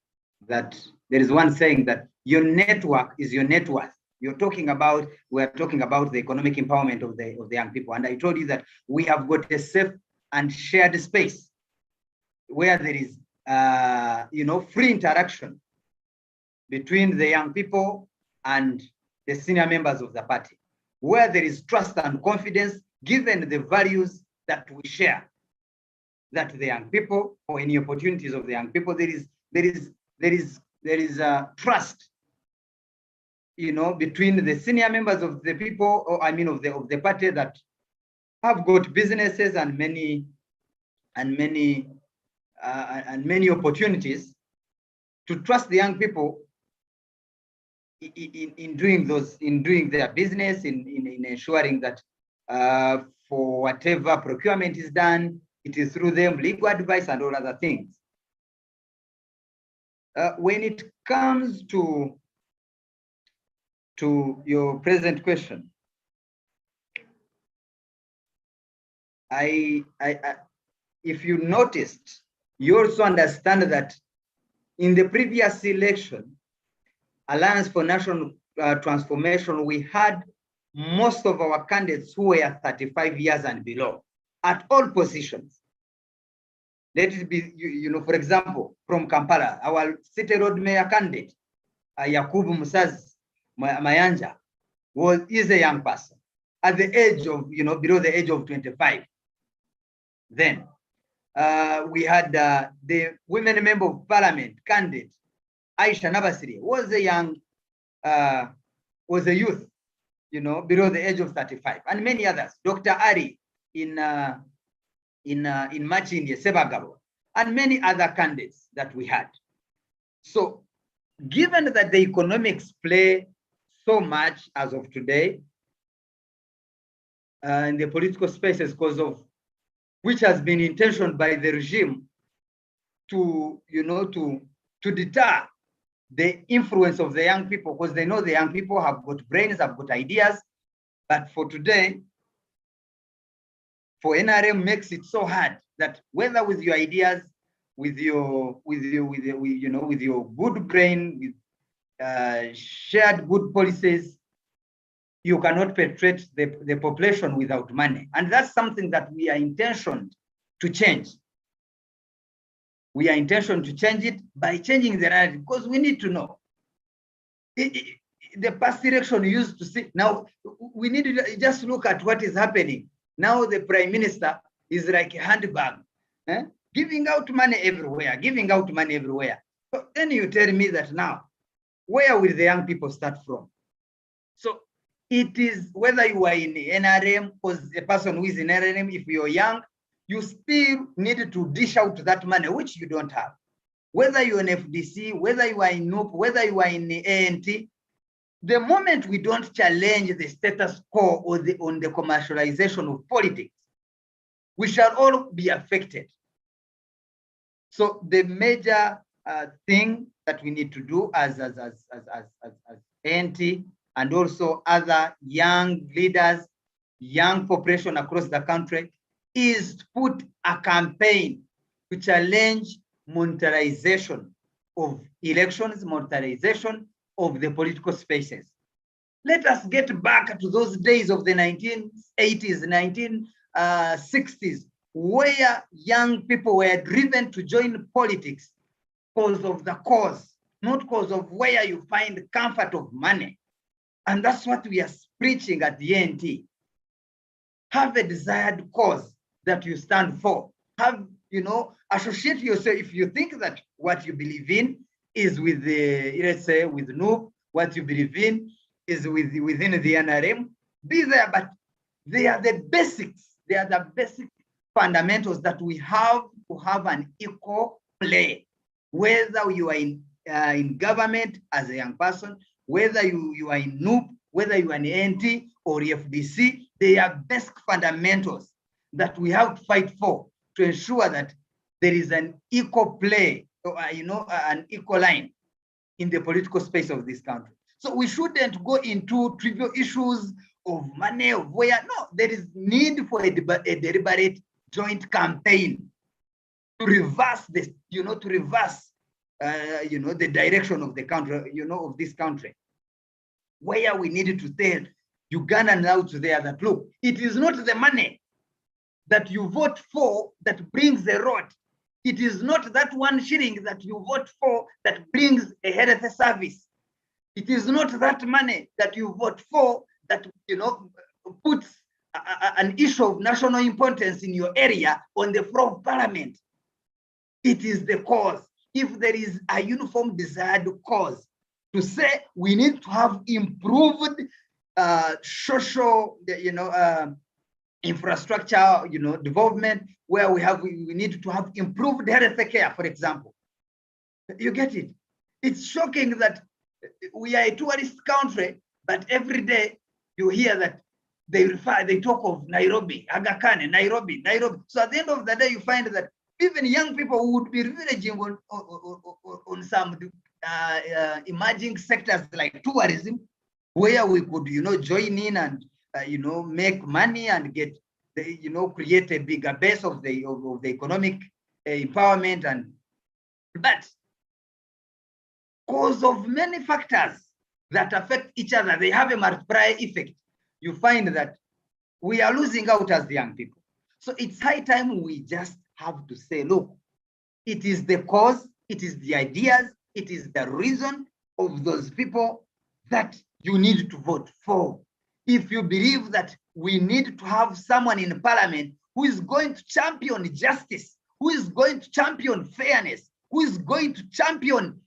that there is one saying that your network is your net worth. We're talking about the economic empowerment of the young people. And I told you that we have got a safe and shared space where there is free interaction between the young people and the senior members of the party, where there is trust and confidence given the values that we share. that the young people, or any opportunities of the young people, there is trust, between the senior members of the people, or I mean of the party, that have got businesses and many opportunities, to trust the young people in doing their business, in ensuring that for whatever procurement is done, it is through them, legal advice and all other things. When it comes to your present question, if you noticed, you also understand that in the previous election, Alliance for National Transformation, we had most of our candidates who were 35 years and below at all positions. Let it be, for example, from Kampala, our city road mayor candidate, Yakubu Musaz Mayanja, is a young person at the age of, below the age of 25. Then we had the women member of parliament candidate, Aisha Nabasiri, was a youth, below the age of 35, and many others. Dr. Ari in Machindi, Sebagabo, and many other candidates that we had. So, given that the economics play so much as of today in the political spaces, because of which has been intentioned by the regime to deter the influence of the young people, because they know the young people have got brains, have got ideas, but for today, for NRM makes it so hard that whether with your ideas, with your good brain, with shared good policies, you cannot penetrate the population without money. And that's something that we are intentioned to change. We are intentioned to change it by changing the narrative, because we need to know. The past election used to see, now we need to just look at what is happening. Now the prime minister is like a handbag, giving out money everywhere, So then you tell me that now, where will the young people start from? So it is whether you are in NRM, or a person who is in NRM, if you're young, you still need to dish out that money, which you don't have. Whether you're in FDC, whether you are in NUP, whether you are in the ANT, the moment we don't challenge the status quo or on the commercialization of politics, we shall all be affected. So the major thing that we need to do as ANT and also other young leaders, young population across the country, is to put a campaign to challenge monetization of elections, monetization of the political spaces. Let us get back to those days of the 1980s, 1960s, where young people were driven to join politics because of the cause, not because of where you find comfort of money. And that's what we are preaching at the ANT. Have a desired cause that you stand for. Have, associate yourself. If you think that what you believe in is with the, let's say, with NUP, what you believe in is within the NRM, be there, but they are the basics. They are the basic fundamentals that we have to have an equal play. Whether you are in government as a young person, whether you are in NUP, whether you are in ANT or FDC, they are basic fundamentals that we have to fight for to ensure that there is an equal play, or, an equal line in the political space of this country. So we shouldn't go into trivial issues of money, of where, no, there is need for a deliberate joint campaign to reverse this, the direction of the country, of this country, where we needed to tell Uganda now to there that, look, it is not the money that you vote for that brings the road. It is not that 1 shilling that you vote for that brings a health service. It is not that money that you vote for that, puts an issue of national importance in your area on the floor of parliament. It is the cause. If there is a uniform desired cause to say we need to have improved social, infrastructure, development, where we need to have improved health care, for example. You get it? It's shocking that we are a tourist country, but every day you hear that they talk of Nairobi, Aga Khan, Nairobi. So at the end of the day, you find that even young people who would be leveraging on some emerging sectors like tourism, where we could, join in and, make money and get, create a bigger base of the economic empowerment. But because of many factors that affect each other, they have a multiplier effect. You find that we are losing out as the young people. So it's high time we just have to say, look, it is the cause, it is the ideas, it is the reason of those people that you need to vote for. If you believe that we need to have someone in parliament who is going to champion justice, who is going to champion fairness, who is going to champion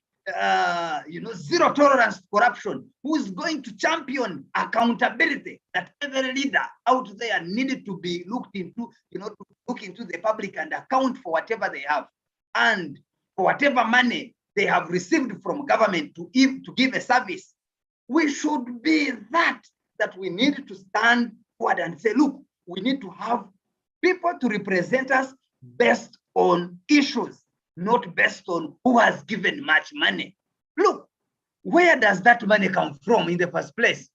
zero tolerance to corruption, who is going to champion accountability, that every leader out there needed to be looked into, to look into the public and account for whatever they have, and for whatever money they have received from government to give a service. We should be that we need to stand forward and say, look, we need to have people to represent us based on issues, not based on who has given much money. Look, where does that money come from in the first place?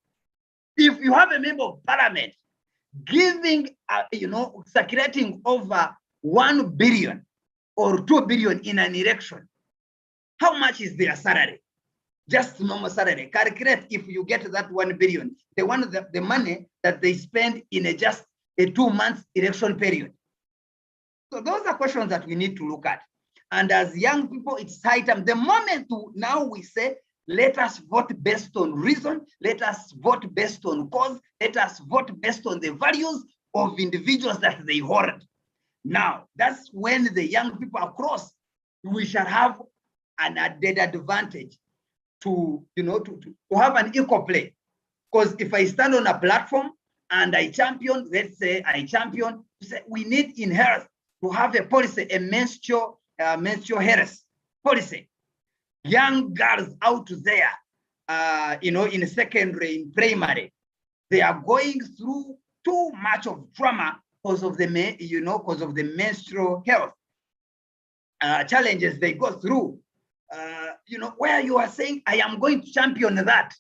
If you have a member of parliament giving, circulating over 1 billion or 2 billion in an election, how much is their salary? Just normal salary. Calculate if you get that 1 billion, the money that they spend in just a 2 months election period. So those are questions that we need to look at. And as young people, it's high time. The moment now we say, let us vote based on reason, let us vote based on cause, let us vote based on the values of individuals that they hold. Now, that's when the young people across, we shall have an added advantage to have an equal play. Because if I stand on a platform and I champion, let's say I champion, we need in health to have a policy, a menstrual health policy. Young girls out there, in secondary, in primary, they are going through too much of trauma because of the menstrual health challenges they go through. Where you are saying, I am going to champion that.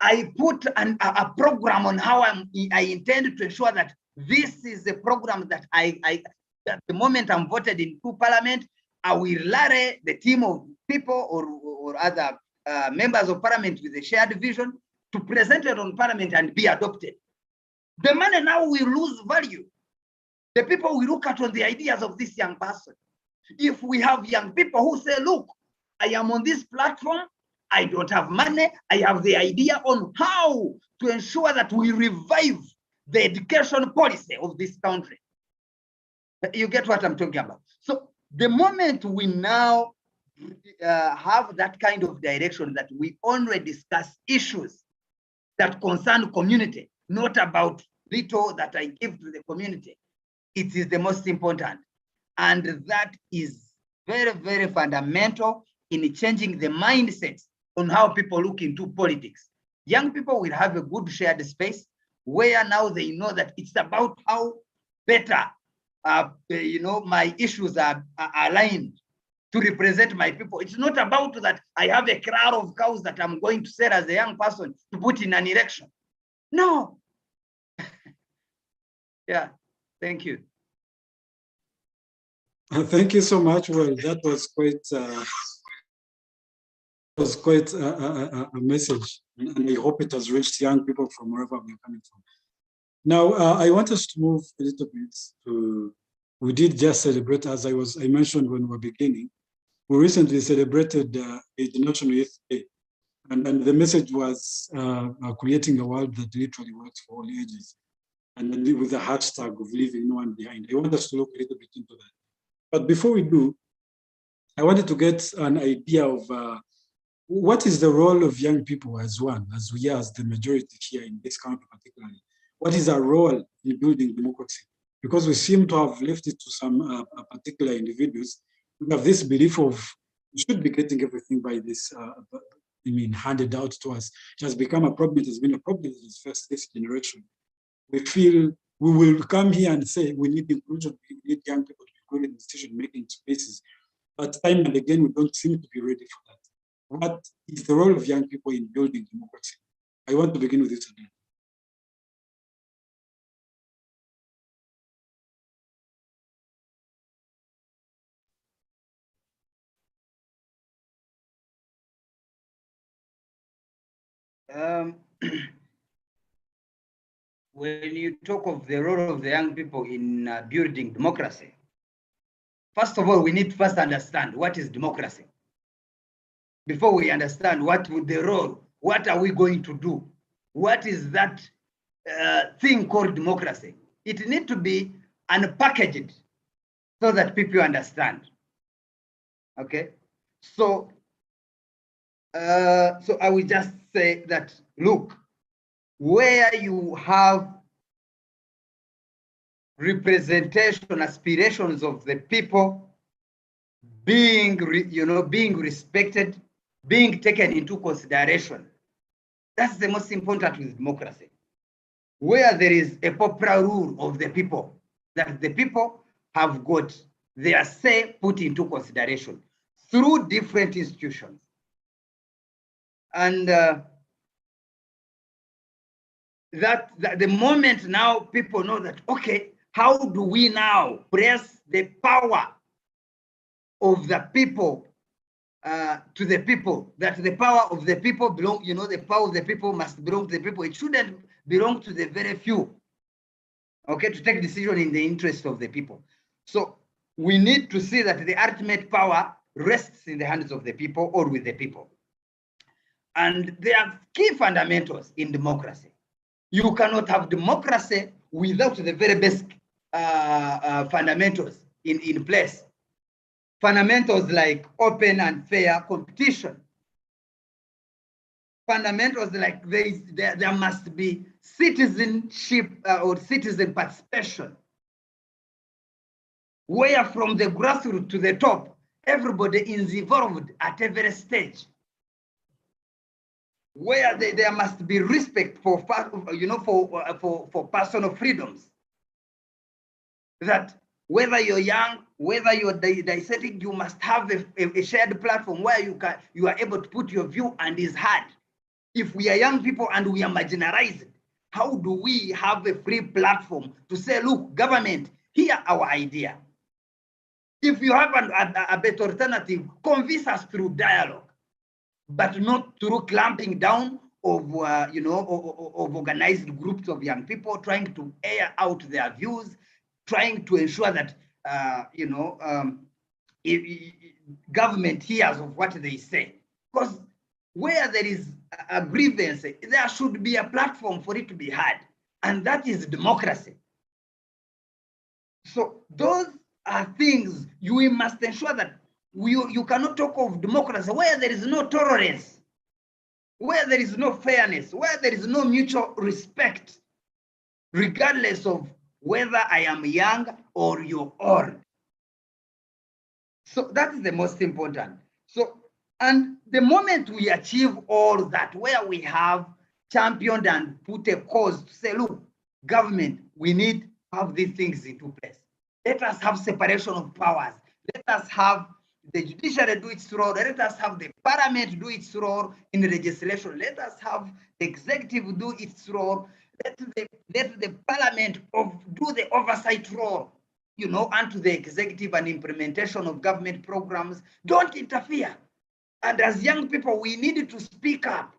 I put a program on how I intend to ensure that this is the program that at the moment I'm voted into parliament, I will rally the team of people or other members of parliament with a shared vision to present it on parliament and be adopted. The money now will lose value. The people will look at on the ideas of this young person. If we have young people who say, look, I am on this platform, I don't have money, I have the idea on how to ensure that we revive the education policy of this country. You get what I'm talking about? So the moment we now have that kind of direction, that we only discuss issues that concern community, not about little that I give to the community, it is the most important. And that is very, very fundamental in changing the mindsets on how people look into politics. Young people will have a good shared space where now they know that it's about how better, my issues are aligned to represent my people. It's not about that I have a crowd of cows that I'm going to sell as a young person to put in an election. No. Yeah, thank you. Thank you so much. Well, that was quite a message, and I hope it has reached young people from wherever we're coming from. Now, I want us to move a little bit to, we did just celebrate, as I mentioned when we were beginning, we recently celebrated the National Youth Day, and the message was creating a world that literally works for all ages. and then with the hashtag of leaving no one behind. I want us to look a little bit into that. But before we do, I wanted to get an idea of what is the role of young people as one, as we are, as the majority here in this country particularly. What is our role in building democracy? Because we seem to have left it to some particular individuals who have this belief of we should be getting everything by this, handed out to us. It has become a problem. It has been a problem in this generation. We feel we will come here and say we need inclusion, we need young people to be good in decision-making spaces. But time and again, we don't seem to be ready for that. What is the role of young people in building democracy? I want to begin with this again. When you talk of the role of the young people in building democracy, first of all, we need to first understand what is democracy. Before we understand what would the role, what are we going to do? What is that thing called democracy? It needs to be unpackaged so that people understand. Okay, so I will just say that, look, where you have representation, aspirations of the people being, being respected, being taken into consideration, that's the most important with democracy. Where there is a popular rule of the people, that the people have got their say put into consideration through different institutions. And that the moment now people know that, okay, how do we now press the power of the people to the people, that the power of the people belong, the power of the people must belong to the people. It shouldn't belong to the very few, okay, to take decision in the interest of the people. So we need to see that the ultimate power rests in the hands of the people or with the people. And there are key fundamentals in democracy. You cannot have democracy without the very basic fundamentals in place. Fundamentals like open and fair competition. Fundamentals like there must be citizenship or citizen participation, where from the grassroots to the top, everybody is involved at every stage. Where there must be respect for personal freedoms. That whether you're young, whether you're dissecting, you must have a shared platform where you are able to put your view and is heard. If we are young people and we are marginalized, how do we have a free platform to say, look, government, hear our idea? If you have a better alternative, convince us through dialogue, but not through clamping down of of organized groups of young people trying to air out their views, trying to ensure that government hears of what they say. Because where there is a grievance, there should be a platform for it to be heard, and that is democracy. So those are things we must ensure that you cannot talk of democracy where there is no tolerance, where there is no fairness, where there is no mutual respect, regardless of whether I am young or you're old. So that is the most important. So, and the moment we achieve all that, where we have championed and put a cause to say, look, government, we need to have these things into place. Let us have separation of powers. Let us have the judiciary do its role. Let us have the parliament do its role in the legislation. Let us have the executive do its role. Let the parliament do the oversight role, onto the executive and implementation of government programs. Don't interfere. And as young people, we need to speak up.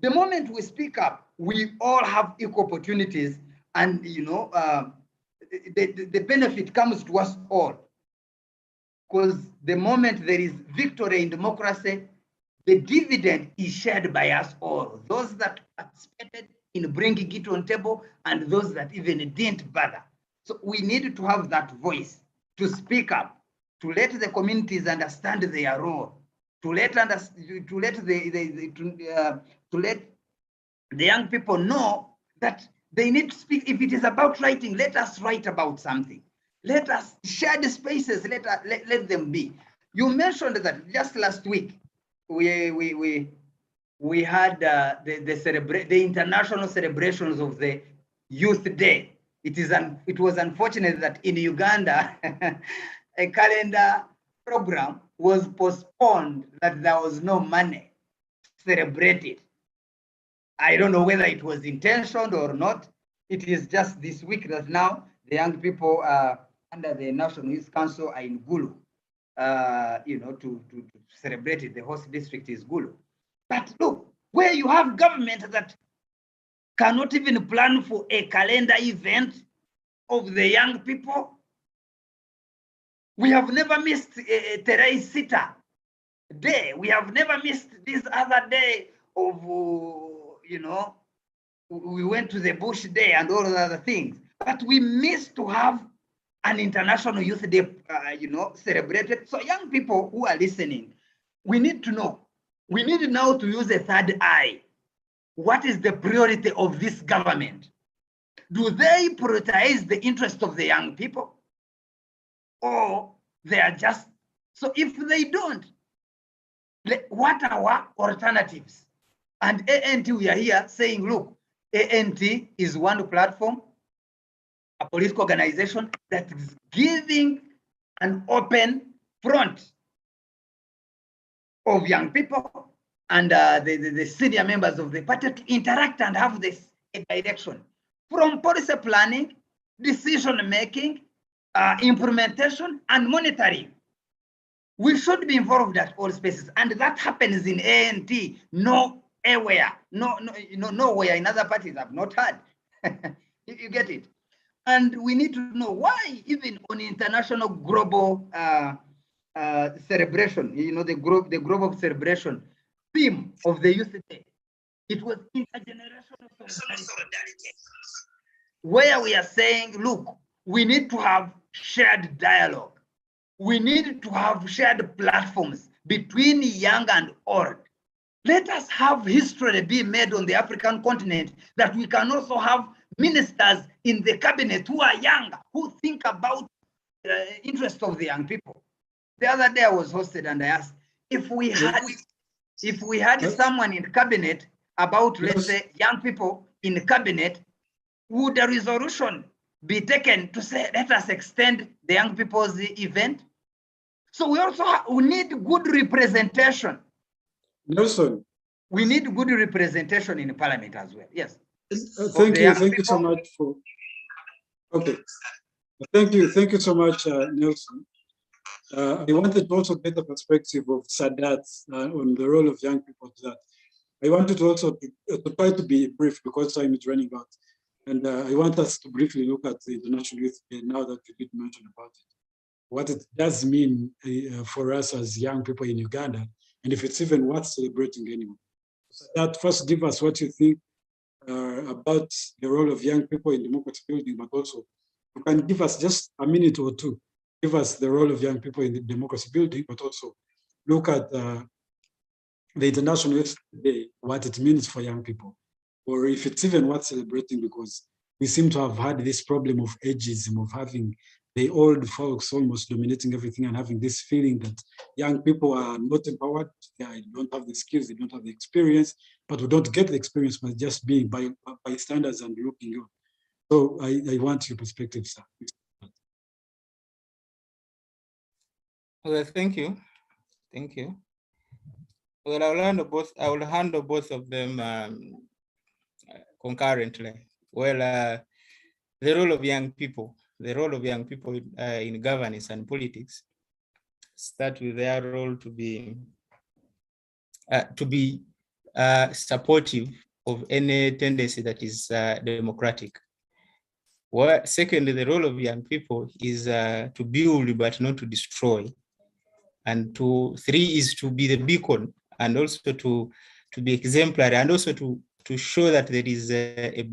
The moment we speak up, we all have equal opportunities, and the benefit comes to us all. Because the moment there is victory in democracy, the dividend is shared by us all. Those that participated in bringing it on table and those that even didn't bother. So we need to have that voice to speak up, to let the communities understand their role, to let the young people know that they need to speak. If it is about writing, let us write about something. Let us share the spaces. Let them be. You mentioned that just last week we had the international celebrations of the Youth Day. It was unfortunate that in Uganda a calendar program was postponed, that there was no money celebrated. I don't know whether it was intentioned or not. It is just this week that now the young people under the National Youth Council are in Gulu, to celebrate it. The host district is Gulu. But look, where you have government that cannot even plan for a calendar event of the young people. We have never missed a Terei Sita day. We have never missed this other day of, we went to the Bush Day and all the other things. But we missed to have an International Youth Day, celebrated. So young people who are listening, we need to know. We need now to use a third eye. What is the priority of this government? Do they prioritize the interest of the young people? Or they are just, so if they don't, what are our alternatives? And ANT, we are here saying, look, ANT is one platform, a political organization that is giving an open front of young people and the senior members of the party to interact and have this direction from policy planning, decision making, implementation, and monitoring. We should be involved at all spaces, and that happens in ANT, nowhere in other parties. I've not heard. You get it? And we need to know why, even on international global celebration, the global celebration theme of the Youth Day, it was intergenerational solidarity, where we are saying, look, we need to have shared dialogue. We need to have shared platforms between young and old. Let us have history be made on the African continent, that we can also have ministers in the cabinet who are young, who think about the interest of the young people. The other day I was hosted and I asked, if we had someone in cabinet about, let's say, young people in cabinet, would a resolution be taken to say, let us extend the young people's event? So we also we need good representation. Nelson. We need good representation in parliament as well. Yes. Thank you so much for. Okay. Thank you so much, Nelson. I wanted to also get the perspective of Sadat on the role of young people. That I wanted to also to try to be brief because time is running out, and I want us to briefly look at the International Youth Day now that you did mention about it, what it does mean for us as young people in Uganda, and if it's even worth celebrating anyway. Sadat, first give us what you think about the role of young people in democracy building, but also you can give us just a minute or two. Give us the role of young people in the democracy building, but also look at the International Youth Day, what it means for young people, or if it's even worth celebrating, because we seem to have had this problem of ageism, of having the old folks almost dominating everything and having this feeling that young people are not empowered, they don't have the skills, they don't have the experience, but we don't get the experience by just being bystanders and looking on. So I want your perspective, sir. Well, thank you. Thank you. Well, I will handle both of them concurrently. Well, the role of young people in governance and politics start with their role to be supportive of any tendency that is democratic. Well, secondly, the role of young people is to build but not to destroy. And three is to be the beacon, and also to be exemplary, and also to to show that there is a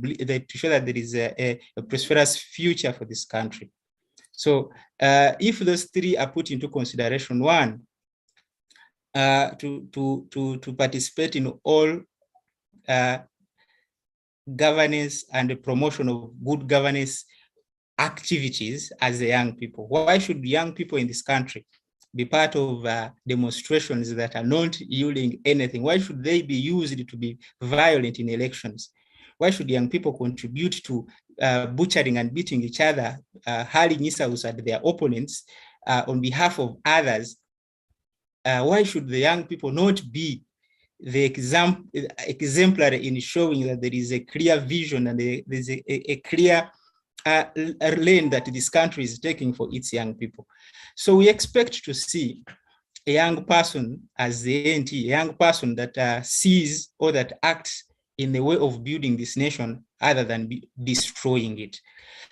prosperous future for this country. So if those three are put into consideration, one, to participate in all governance and the promotion of good governance activities as the young people. Why should young people in this country be part of demonstrations that are not yielding anything? Why should they be used to be violent in elections? Why should young people contribute to butchering and beating each other, hurling insults at their opponents on behalf of others? Why should the young people not be the exemplary in showing that there is a clear vision and there's a clear lane that this country is taking for its young people? So we expect to see a young person as the ANT, a young person that sees or that acts in the way of building this nation other than destroying it.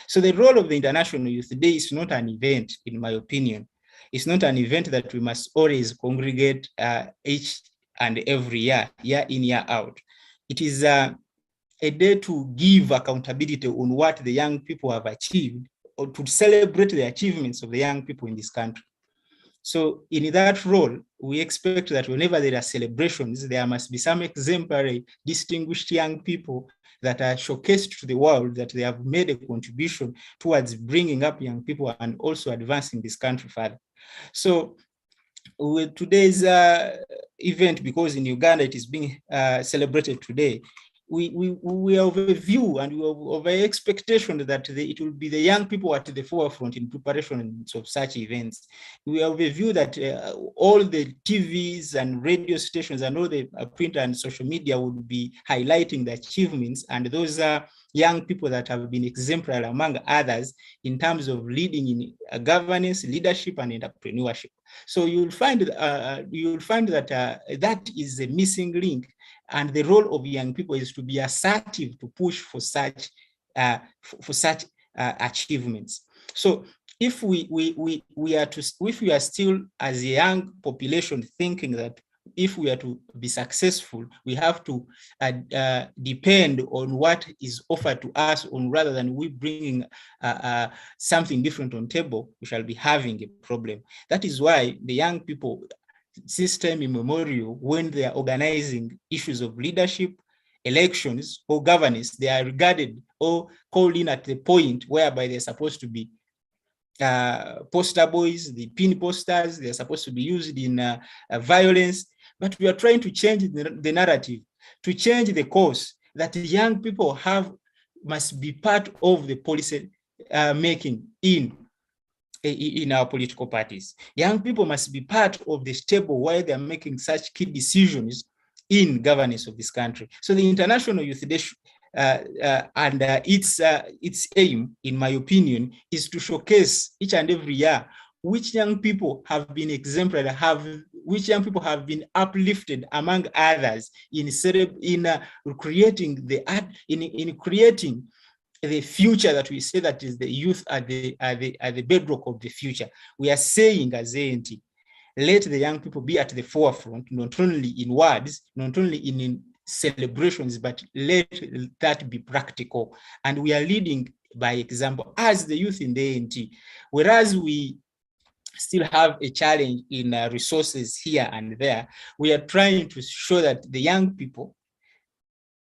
So the role of the International Youth Day is not an event, in my opinion. It's not an event that we must always congregate each and every year, year in, year out. It is a day to give accountability on what the young people have achieved, or to celebrate the achievements of the young people in this country. So in that role, we expect that whenever there are celebrations, there must be some exemplary, distinguished young people that are showcased to the world that they have made a contribution towards bringing up young people and also advancing this country further. So with today's event, because in Uganda it is being celebrated today, we are of a view and we are of an expectation that it will be the young people at the forefront in preparation of such events. We are of a view that all the TVs and radio stations and all the print and social media would be highlighting the achievements and those young people that have been exemplary among others in terms of leading in governance, leadership, and entrepreneurship. So you'll find that that is a missing link. And the role of young people is to be assertive, to push for such achievements. So if we are still as a young population thinking that if we are to be successful, we have to depend on what is offered to us, on rather than we bringing something different on table, we shall be having a problem. That is why the young people, since time immemorial, when they are organizing issues of leadership, elections, or governance, they are regarded or called in at the point whereby they're supposed to be poster boys, the pin posters, they're supposed to be used in violence. But we are trying to change the narrative, to change the course, that the young people must be part of the policy making in our political parties. Young people must be part of the table while they are making such key decisions in governance of this country. So the International Youth Day and its aim, in my opinion, is to showcase each and every year which young people have been exemplary, which young people have been uplifted among others in creating the future that we say that is the youth are the bedrock of the future. We are saying as ANT, let the young people be at the forefront, not only in words, not only in celebrations, but let that be practical. And we are leading by example as the youth in the ANT, whereas we still have a challenge in resources here and there. We are trying to show that the young people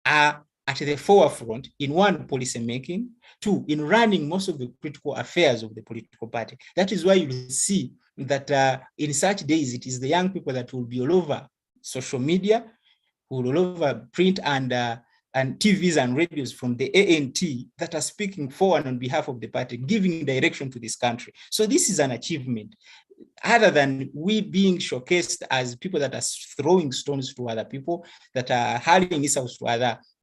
are at the forefront in one, policy making, two, in running most of the critical affairs of the political party. That is why you see that in such days, it is the young people that will be all over social media, who will all over print and TVs and radios from the ANT that are speaking for and on behalf of the party, giving direction to this country. So this is an achievement. Other than we being showcased as people that are throwing stones to other people, that are hurling insults to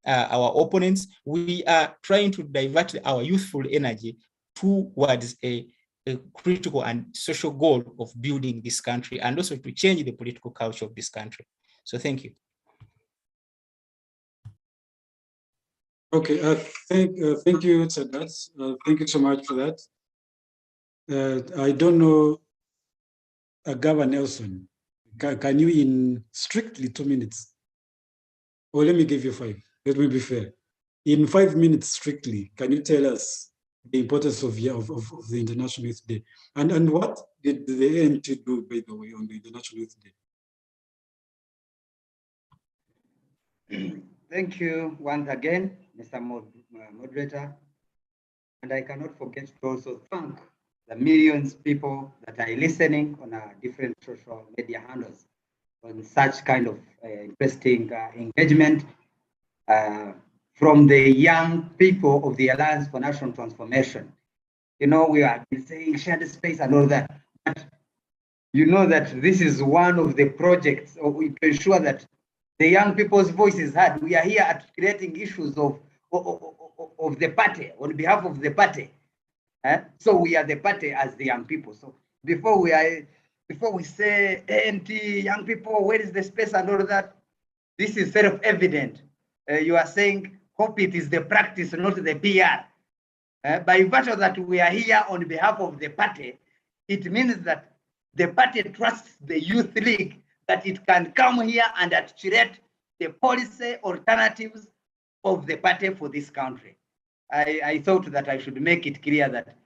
our opponents, we are trying to divert our youthful energy towards a critical and social goal of building this country and also to change the political culture of this country. So thank you. Okay, thank you, Sadat. Thank you so much for that. I don't know, Governor Nelson, can you in strictly 2 minutes? Or let me give you 5. Let me be fair. In 5 minutes strictly, can you tell us the importance of the International Youth Day? And what did the AMT do, by the way, on the International Youth Day? Thank you once again, Mr. Moderator. And I cannot forget to also thank the millions of people that are listening on our different social media handles on such kind of interesting engagement from the young people of the Alliance for National Transformation. You know, we have been saying shared space and all that, but you know that this is one of the projects to ensure that the young people's voice is heard. We are here at creating issues of the party, on behalf of the party. So we are the party as the young people. So before we say ANT, young people, where is the space and all that, this is self-evident. You are saying, hope it is the practice, not the PR. By virtue that we are here on behalf of the party, it means that the party trusts the Youth League that it can come here and articulate the policy alternatives of the party for this country. I thought that I should make it clear that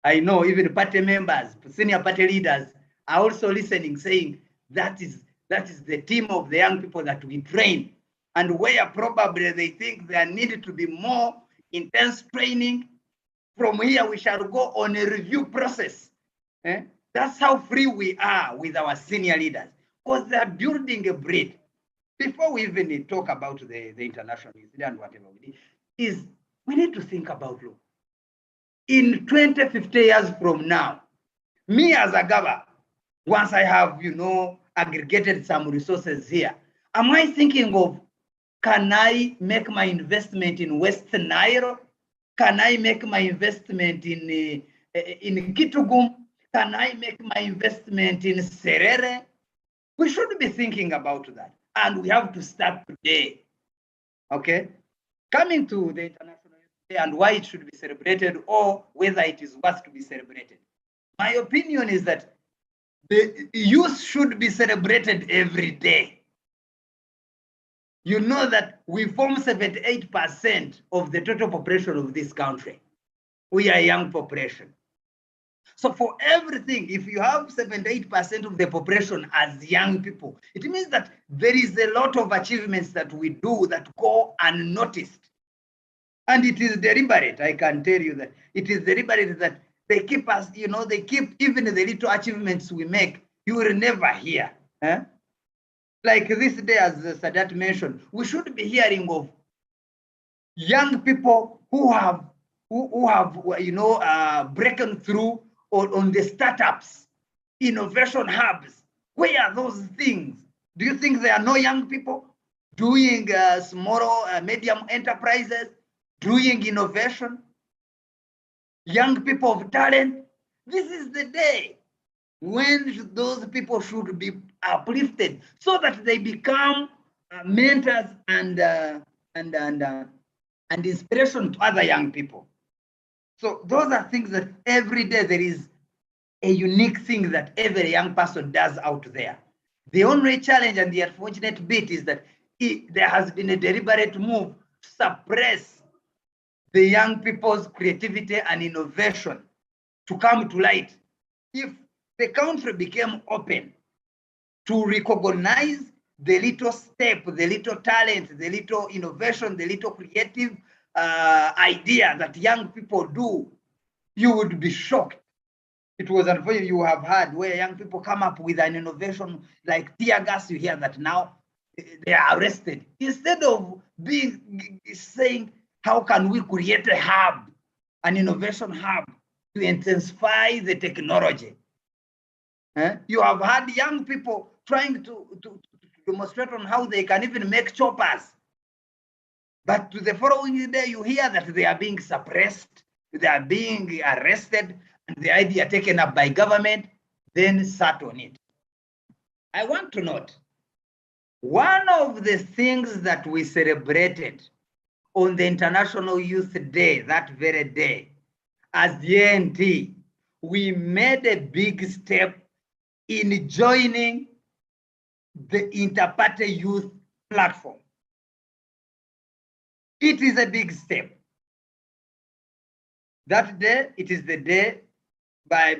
I know even party members, senior party leaders are also listening, saying that is the team of the young people that we train, and where probably they think there needed to be more intense training. From here, we shall go on a review process. That's how free we are with our senior leaders, because they're building a breed. Before we even talk about the international incident, whatever we do, is we need to think about, look, in 20, 50 years from now, me as a Gaba, once I have, aggregated some resources here, am I thinking of, can I make my investment in West Nile? Can I make my investment in Kitugum? Can I make my investment in Serere? We should be thinking about that. And we have to start today. Okay? Coming to the International Youth Day and why it should be celebrated, or whether it is worth to be celebrated. My opinion is that the youth should be celebrated every day. You know that we form 78% of the total population of this country. We are a young population. So for everything, if you have 78% of the population as young people, it means that there is a lot of achievements that we do that go unnoticed. And it is deliberate, I can tell you that. It is deliberate that they keep us, they keep even the little achievements we make, you will never hear. Like this day, as Sadat mentioned, we should be hearing of young people who have broken through on the startups, innovation hubs. Where are those things? Do you think there are no young people doing small, medium enterprises, doing innovation? Young people of talent. This is the day when those people should be uplifted so that they become mentors and inspiration to other young people. So those are things that every day there is a unique thing that every young person does out there. The only challenge and the unfortunate bit is that there has been a deliberate move to suppress the young people's creativity and innovation to come to light. If the country became open to recognize the little step, the little talent, the little innovation, the little creative idea that young people do, you would be shocked. It was unfortunate you have had where young people come up with an innovation like tear gas. You hear that now they are arrested. Instead of saying, how can we create a hub, an innovation hub to intensify the technology? You have had young people trying to demonstrate on how they can even make choppers. But to the following day, you hear that they are being suppressed, they are being arrested, and the idea taken up by government, then sat on it. I want to note, one of the things that we celebrated on the International Youth Day, that very day, as the ANT, we made a big step in joining the Inter-Party Youth Platform. It is a big step. That day, it is the day by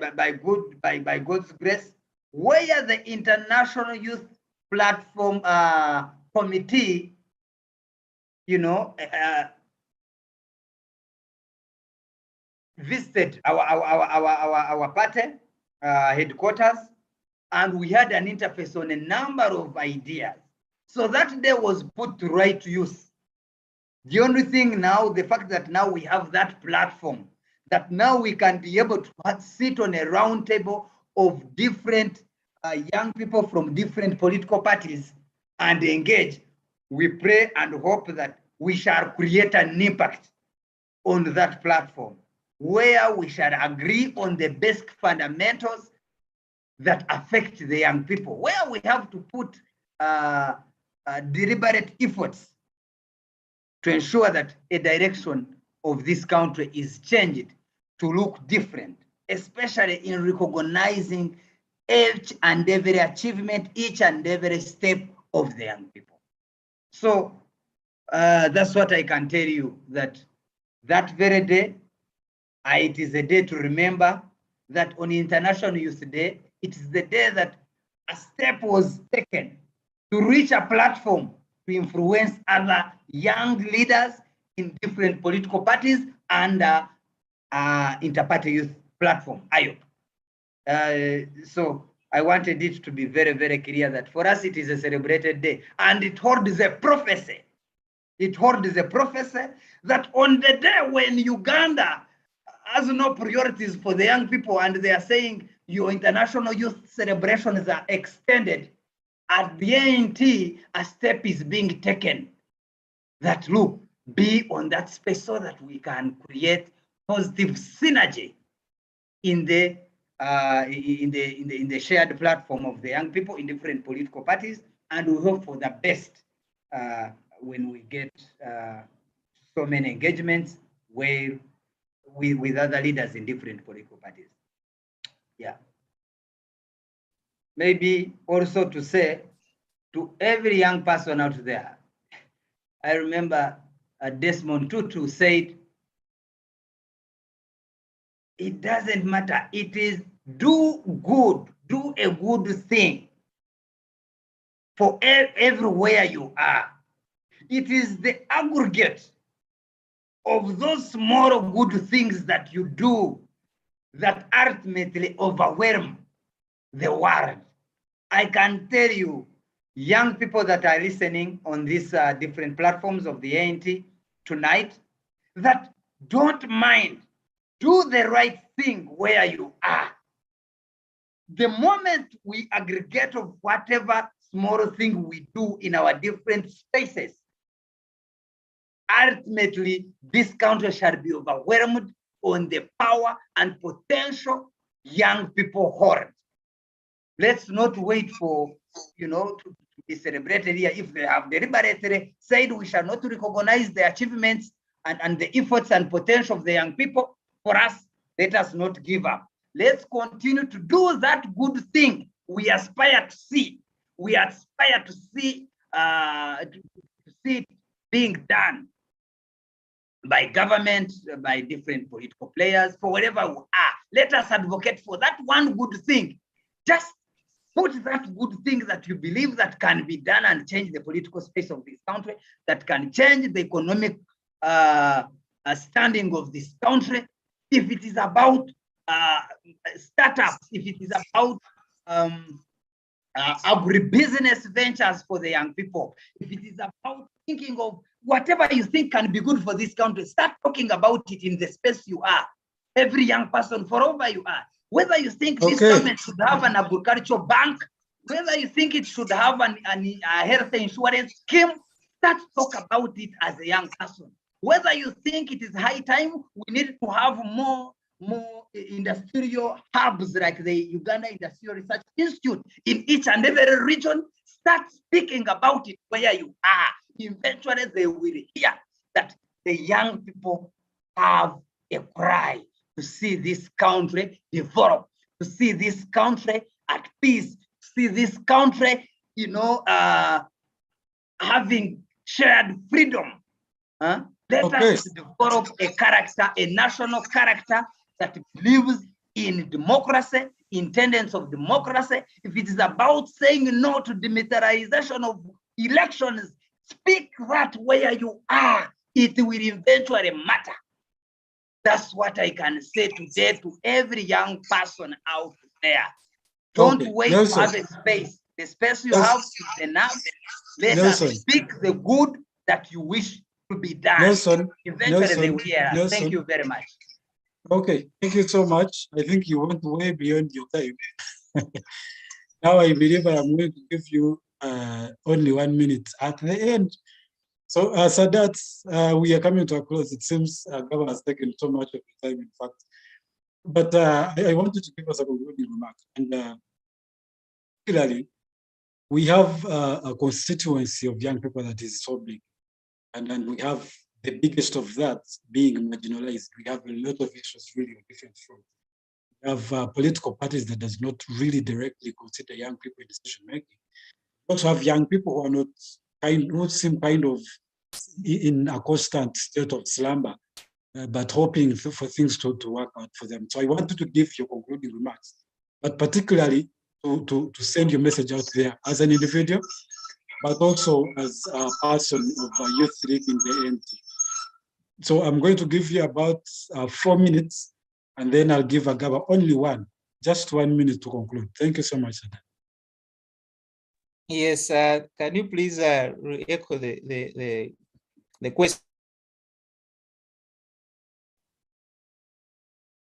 God's grace, where the International Youth Platform Committee, visited our party headquarters, and we had an interface on a number of ideas. So that day was put to right use. The only thing now, the fact that now we have that platform, that now we can be able to sit on a round table of different young people from different political parties and engage. We pray and hope that we shall create an impact on that platform, where we shall agree on the basic fundamentals that affect the young people, where we have to put deliberate efforts to ensure that a direction of this country is changed to look different, especially in recognizing each and every achievement, each and every step of the young people. So that's what I can tell you, that very day, it is a day to remember that on International Youth Day, it is the day that a step was taken to reach a platform to influence other young leaders in different political parties and inter-party youth platform, IOP. So I wanted it to be very, very clear that for us it is a celebrated day, and it holds a prophecy. It holds a prophecy that on the day when Uganda has no priorities for the young people, and they are saying your international youth celebrations are extended, at the ANT, a step is being taken that, look, be on that space so that we can create positive synergy in the shared platform of the young people in different political parties, and we hope for the best when we get so many engagements with other leaders in different political parties. Yeah. Maybe also to say to every young person out there, I remember Desmond Tutu said, it doesn't matter, it is do good, do a good thing for everywhere you are. It is the aggregate of those small good things that you do that ultimately overwhelm the world. I can tell you, young people that are listening on these different platforms of the ANT tonight, that don't mind, do the right thing where you are. The moment we aggregate of whatever small thing we do in our different spaces, ultimately this country shall be overwhelmed on the power and potential young people hold. Let's not wait for, to be celebrated here. If they have deliberately said we shall not recognize the achievements and the efforts and potential of the young people, for us, let us not give up. Let's continue to do that good thing we aspire to see. We aspire to see it being done by government, by different political players, for wherever we are. Let us advocate for that one good thing. Just put that good thing that you believe that can be done and change the political space of this country, that can change the economic standing of this country. If it is about startups, if it is about agribusiness ventures for the young people, if it is about thinking of whatever you think can be good for this country, start talking about it in the space you are. Every young person, wherever you are. Whether you think this government should have an agricultural bank, whether you think it should have a health insurance scheme, start talk about it as a young person. Whether you think it is high time we need to have more industrial hubs like the Uganda Industrial Research Institute in each and every region, start speaking about it where you are. Eventually they will hear that the young people have a cry to see this country develop, to see this country at peace, to see this country, having shared freedom Let Okay. us develop a character, a national character that believes in democracy, in tenets of democracy. If it is about saying no to demilitarization of elections, speak that where you are. It will eventually matter. That's what I can say today to every young person out there. Don't Okay, wait Nelson. to have a space. The space you Yes. have is enough. Let Nelson. us speak the good that you wish to be done. Nelson, Eventually they Nelson, will hear us. Nelson. Thank you very much. Okay, thank you so much. I think you went way beyond your time. Now I believe I am going to give you only 1 minute at the end. So, Sadat, we are coming to a close. It seems Gaba has taken so much of the time, in fact. But I wanted to give us a concluding remark. And particularly, we have a constituency of young people that is so big. And then we have the biggest of that being marginalized. We have a lot of issues really on different fronts. We have political parties that does not really directly consider young people in decision making. We also have young people who are not who seem kind of in a constant state of slumber, but hoping for things to work out for them. So I wanted to give you concluding remarks, but particularly to send your message out there as an individual, but also as a person of a youth league in the ANT. So I'm going to give you about 4 minutes, and then I'll give Agaba only just 1 minute to conclude. Thank you so much. Yes, can you please re-echo the question?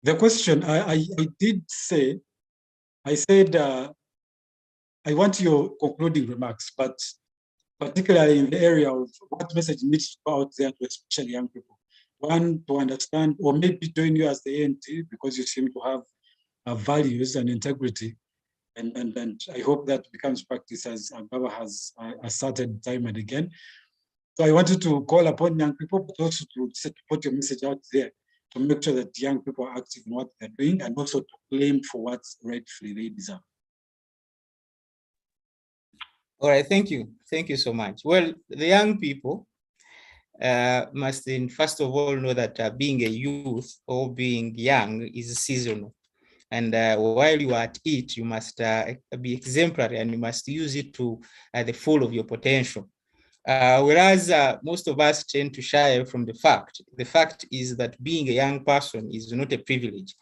The question I did say, I said, I want your concluding remarks, but particularly in the area of what message needs to go out there to especially young people. One, to understand, or maybe join you as the ANT because you seem to have values and integrity. And I hope that becomes practice as Agaba has asserted time and again. So I wanted to call upon young people, but also to put your message out there to make sure that young people are active in what they're doing and also to claim for what rightfully they deserve. All right, thank you. Thank you so much. Well, the young people must first of all know that being a youth or being young is seasonal. And while you are at it, you must be exemplary and you must use it to the full of your potential. Whereas most of us tend to shy from the fact is that being a young person is not a privilege.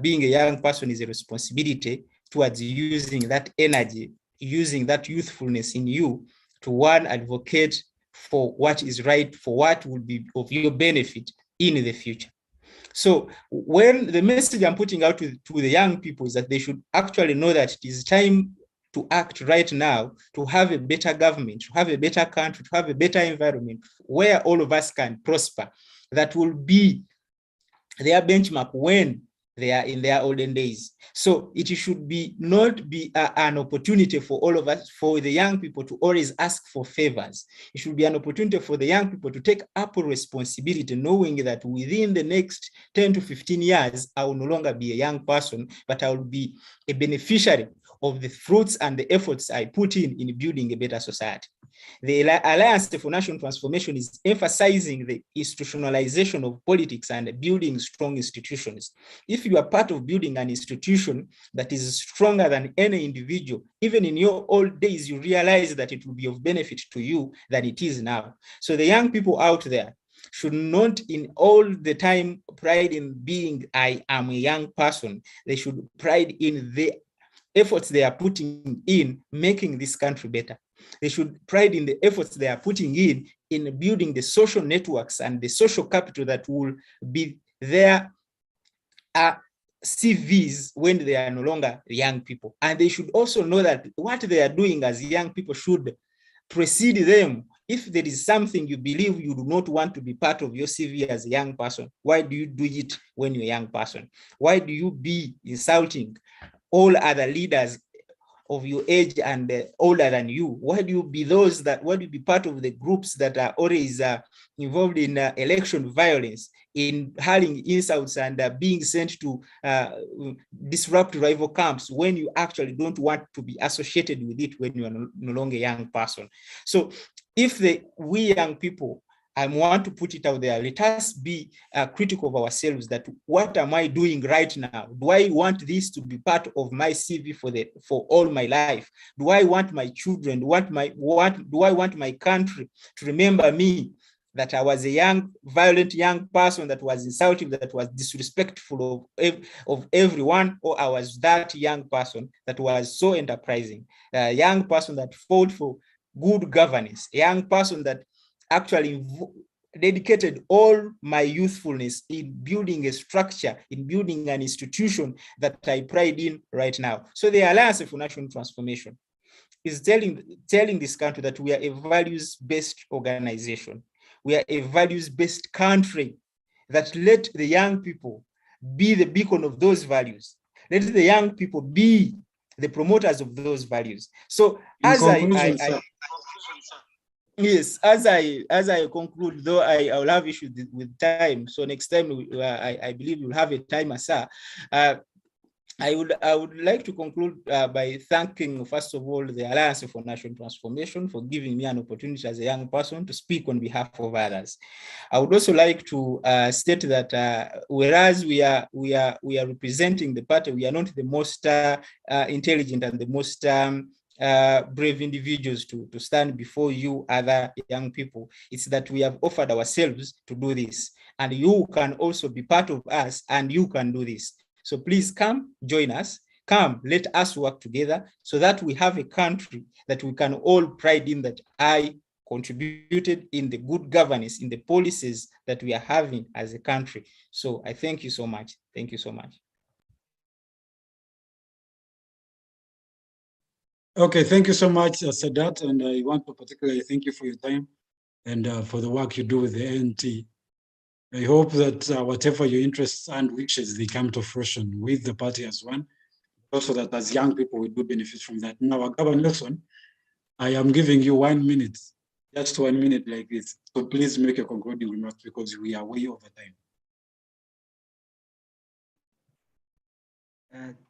Being a young person is a responsibility towards using that energy, using that youthfulness in you to one, advocate for what is right, for what will be of your benefit in the future. So when the message I'm putting out to the young people is that they should actually know that it is time to act right now, to have a better government, to have a better country, to have a better environment where all of us can prosper. That will be their benchmark when they are in their olden days. So it should be not be an opportunity for all of us, for the young people to always ask for favors. It should be an opportunity for the young people to take up responsibility, knowing that within the next 10 to 15 years, I will no longer be a young person, but I will be a beneficiary of the fruits and the efforts I put in building a better society. The Alliance for National Transformation is emphasizing the institutionalization of politics and building strong institutions. If you are part of building an institution that is stronger than any individual, even in your old days, you realize that it will be of benefit to you than it is now. So the young people out there should not in all the time pride in being, I am a young person. They should pride in the efforts they are putting in making this country better. They should pride in the efforts they are putting in building the social networks and the social capital that will be their CVs when they are no longer young people. And they should also know that what they are doing as young people should precede them. If there is something you believe you do not want to be part of your CV as a young person, why do you do it when you're a young person? Why do you be insulting all other leaders of your age and older than you? Why do you be why do you be part of the groups that are always involved in election violence, in hurling insults and being sent to disrupt rival camps when you actually don't want to be associated with it when you are no longer a young person? So if we young people I want to put it out there. Let us be critical of ourselves, that what am I doing right now? Do I want this to be part of my CV for all my life? Do I want my children, do I want my country to remember me, that I was a young, violent young person that was insulting, that was disrespectful of everyone, or I was that young person that was so enterprising, a young person that fought for good governance, a young person that actually dedicated all my youthfulness in building a structure, in building an institution that I pride in right now. So the Alliance for National Transformation is telling this country that we are a values-based organization. We are a values-based country, that let the young people be the beacon of those values. Let the young people be the promoters of those values. So as yes, as I conclude, though I will have issues with time. So next time I believe we'll have a timer, sir. I would like to conclude by thanking, first of all, the Alliance for National Transformation for giving me an opportunity as a young person to speak on behalf of others. I would also like to state that whereas we are representing the party, we are not the most intelligent and the most brave individuals to stand before you other young people. It's that we have offered ourselves to do this, and you can also be part of us, and you can do this. So please come join us, come, let us work together so that we have a country that we can all pride in, that I contributed in the good governance, in the policies that we are having as a country. So I thank you so much. Thank you so much. Okay, thank you so much, Sadat, and I want to particularly thank you for your time and for the work you do with the ANT. I hope that whatever your interests and wishes, they come to fruition with the party as one. Also that as young people, we do benefit from that. Now, Governor Nelson, I am giving you 1 minute, just 1 minute like this. So please make a concluding remark because we are way over time.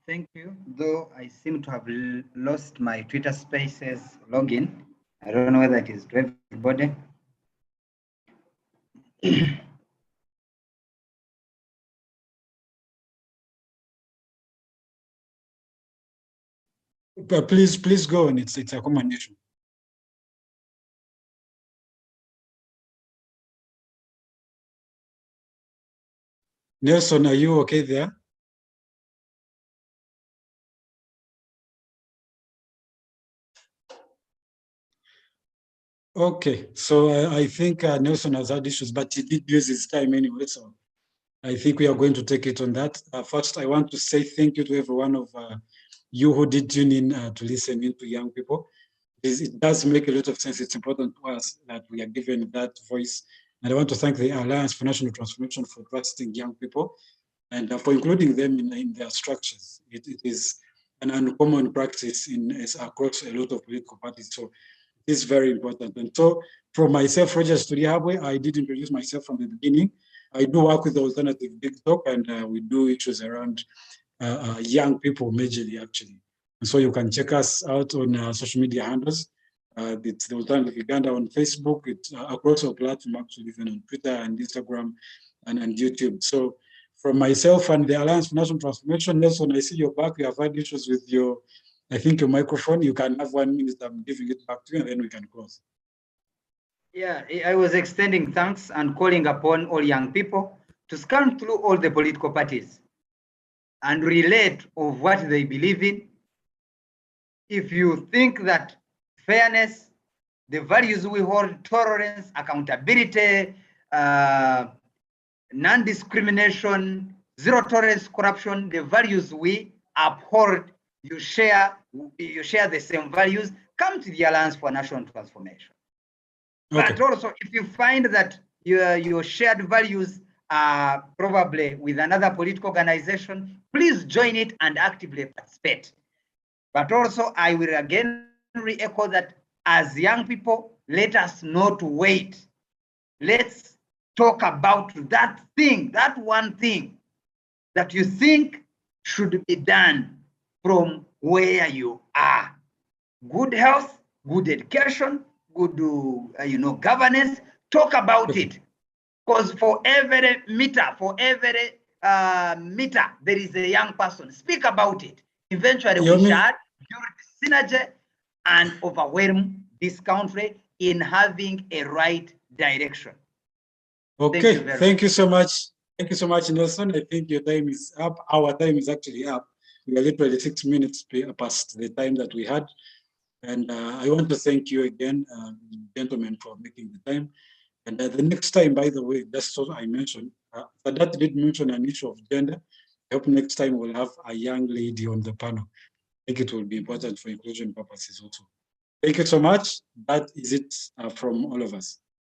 Thank you. Though I seem to have lost my Twitter Spaces login. I don't know whether it is to everybody. But please go on. It's a common issue. Nelson, are you okay there? Okay, so I think Nelson has had issues, but he did use his time anyway, so I think we are going to take it on that. First, I want to say thank you to every one of you who did tune in to listen in to young people. It does make a lot of sense. It's important to us that we are given that voice. And I want to thank the Alliance for National Transformation for trusting young people and for including them in their structures. It is an uncommon practice across a lot of political parties. So it's very important. And so for myself, Roger Sturihabwe, I did introduce myself from the beginning. I do work with the Alternative Big Talk, and we do issues around young people majorly, actually. And so you can check us out on social media handles. It's the Alternative Uganda on Facebook. It's across our platform, actually, even on Twitter and Instagram and YouTube. So from myself and the Alliance for National Transformation, Nelson, I see you're back. You have had issues with your microphone. You can have 1 minute. I'm giving it back to you, and then we can close. Yeah, I was extending thanks and calling upon all young people to scan through all the political parties and relate of what they believe in. If you think that fairness, the values we hold, tolerance, accountability, non-discrimination, zero tolerance, corruption, the values we uphold, you share the same values, come to the Alliance for National Transformation. Okay. But also, if you find that your shared values are probably with another political organization, please join it and actively participate. But also, I will again re-echo that as young people, let us not wait. Let's talk about that thing, that one thing that you think should be done from where you are. Good health, good education, good governance, Talk about it. Because for every meter, there is a young person. Speak about it. Eventually, we shall build synergy and overwhelm this country in having a right direction. Okay, thank you so much. Thank you so much, Nelson. I think your time is up. Our time is actually up. We are literally 6 minutes past the time that we had. And I want to thank you again, gentlemen, for making the time. And the next time, by the way, that's what I mentioned. That did mention an issue of gender. I hope next time we'll have a young lady on the panel. I think it will be important for inclusion purposes also. Thank you so much. That is it from all of us.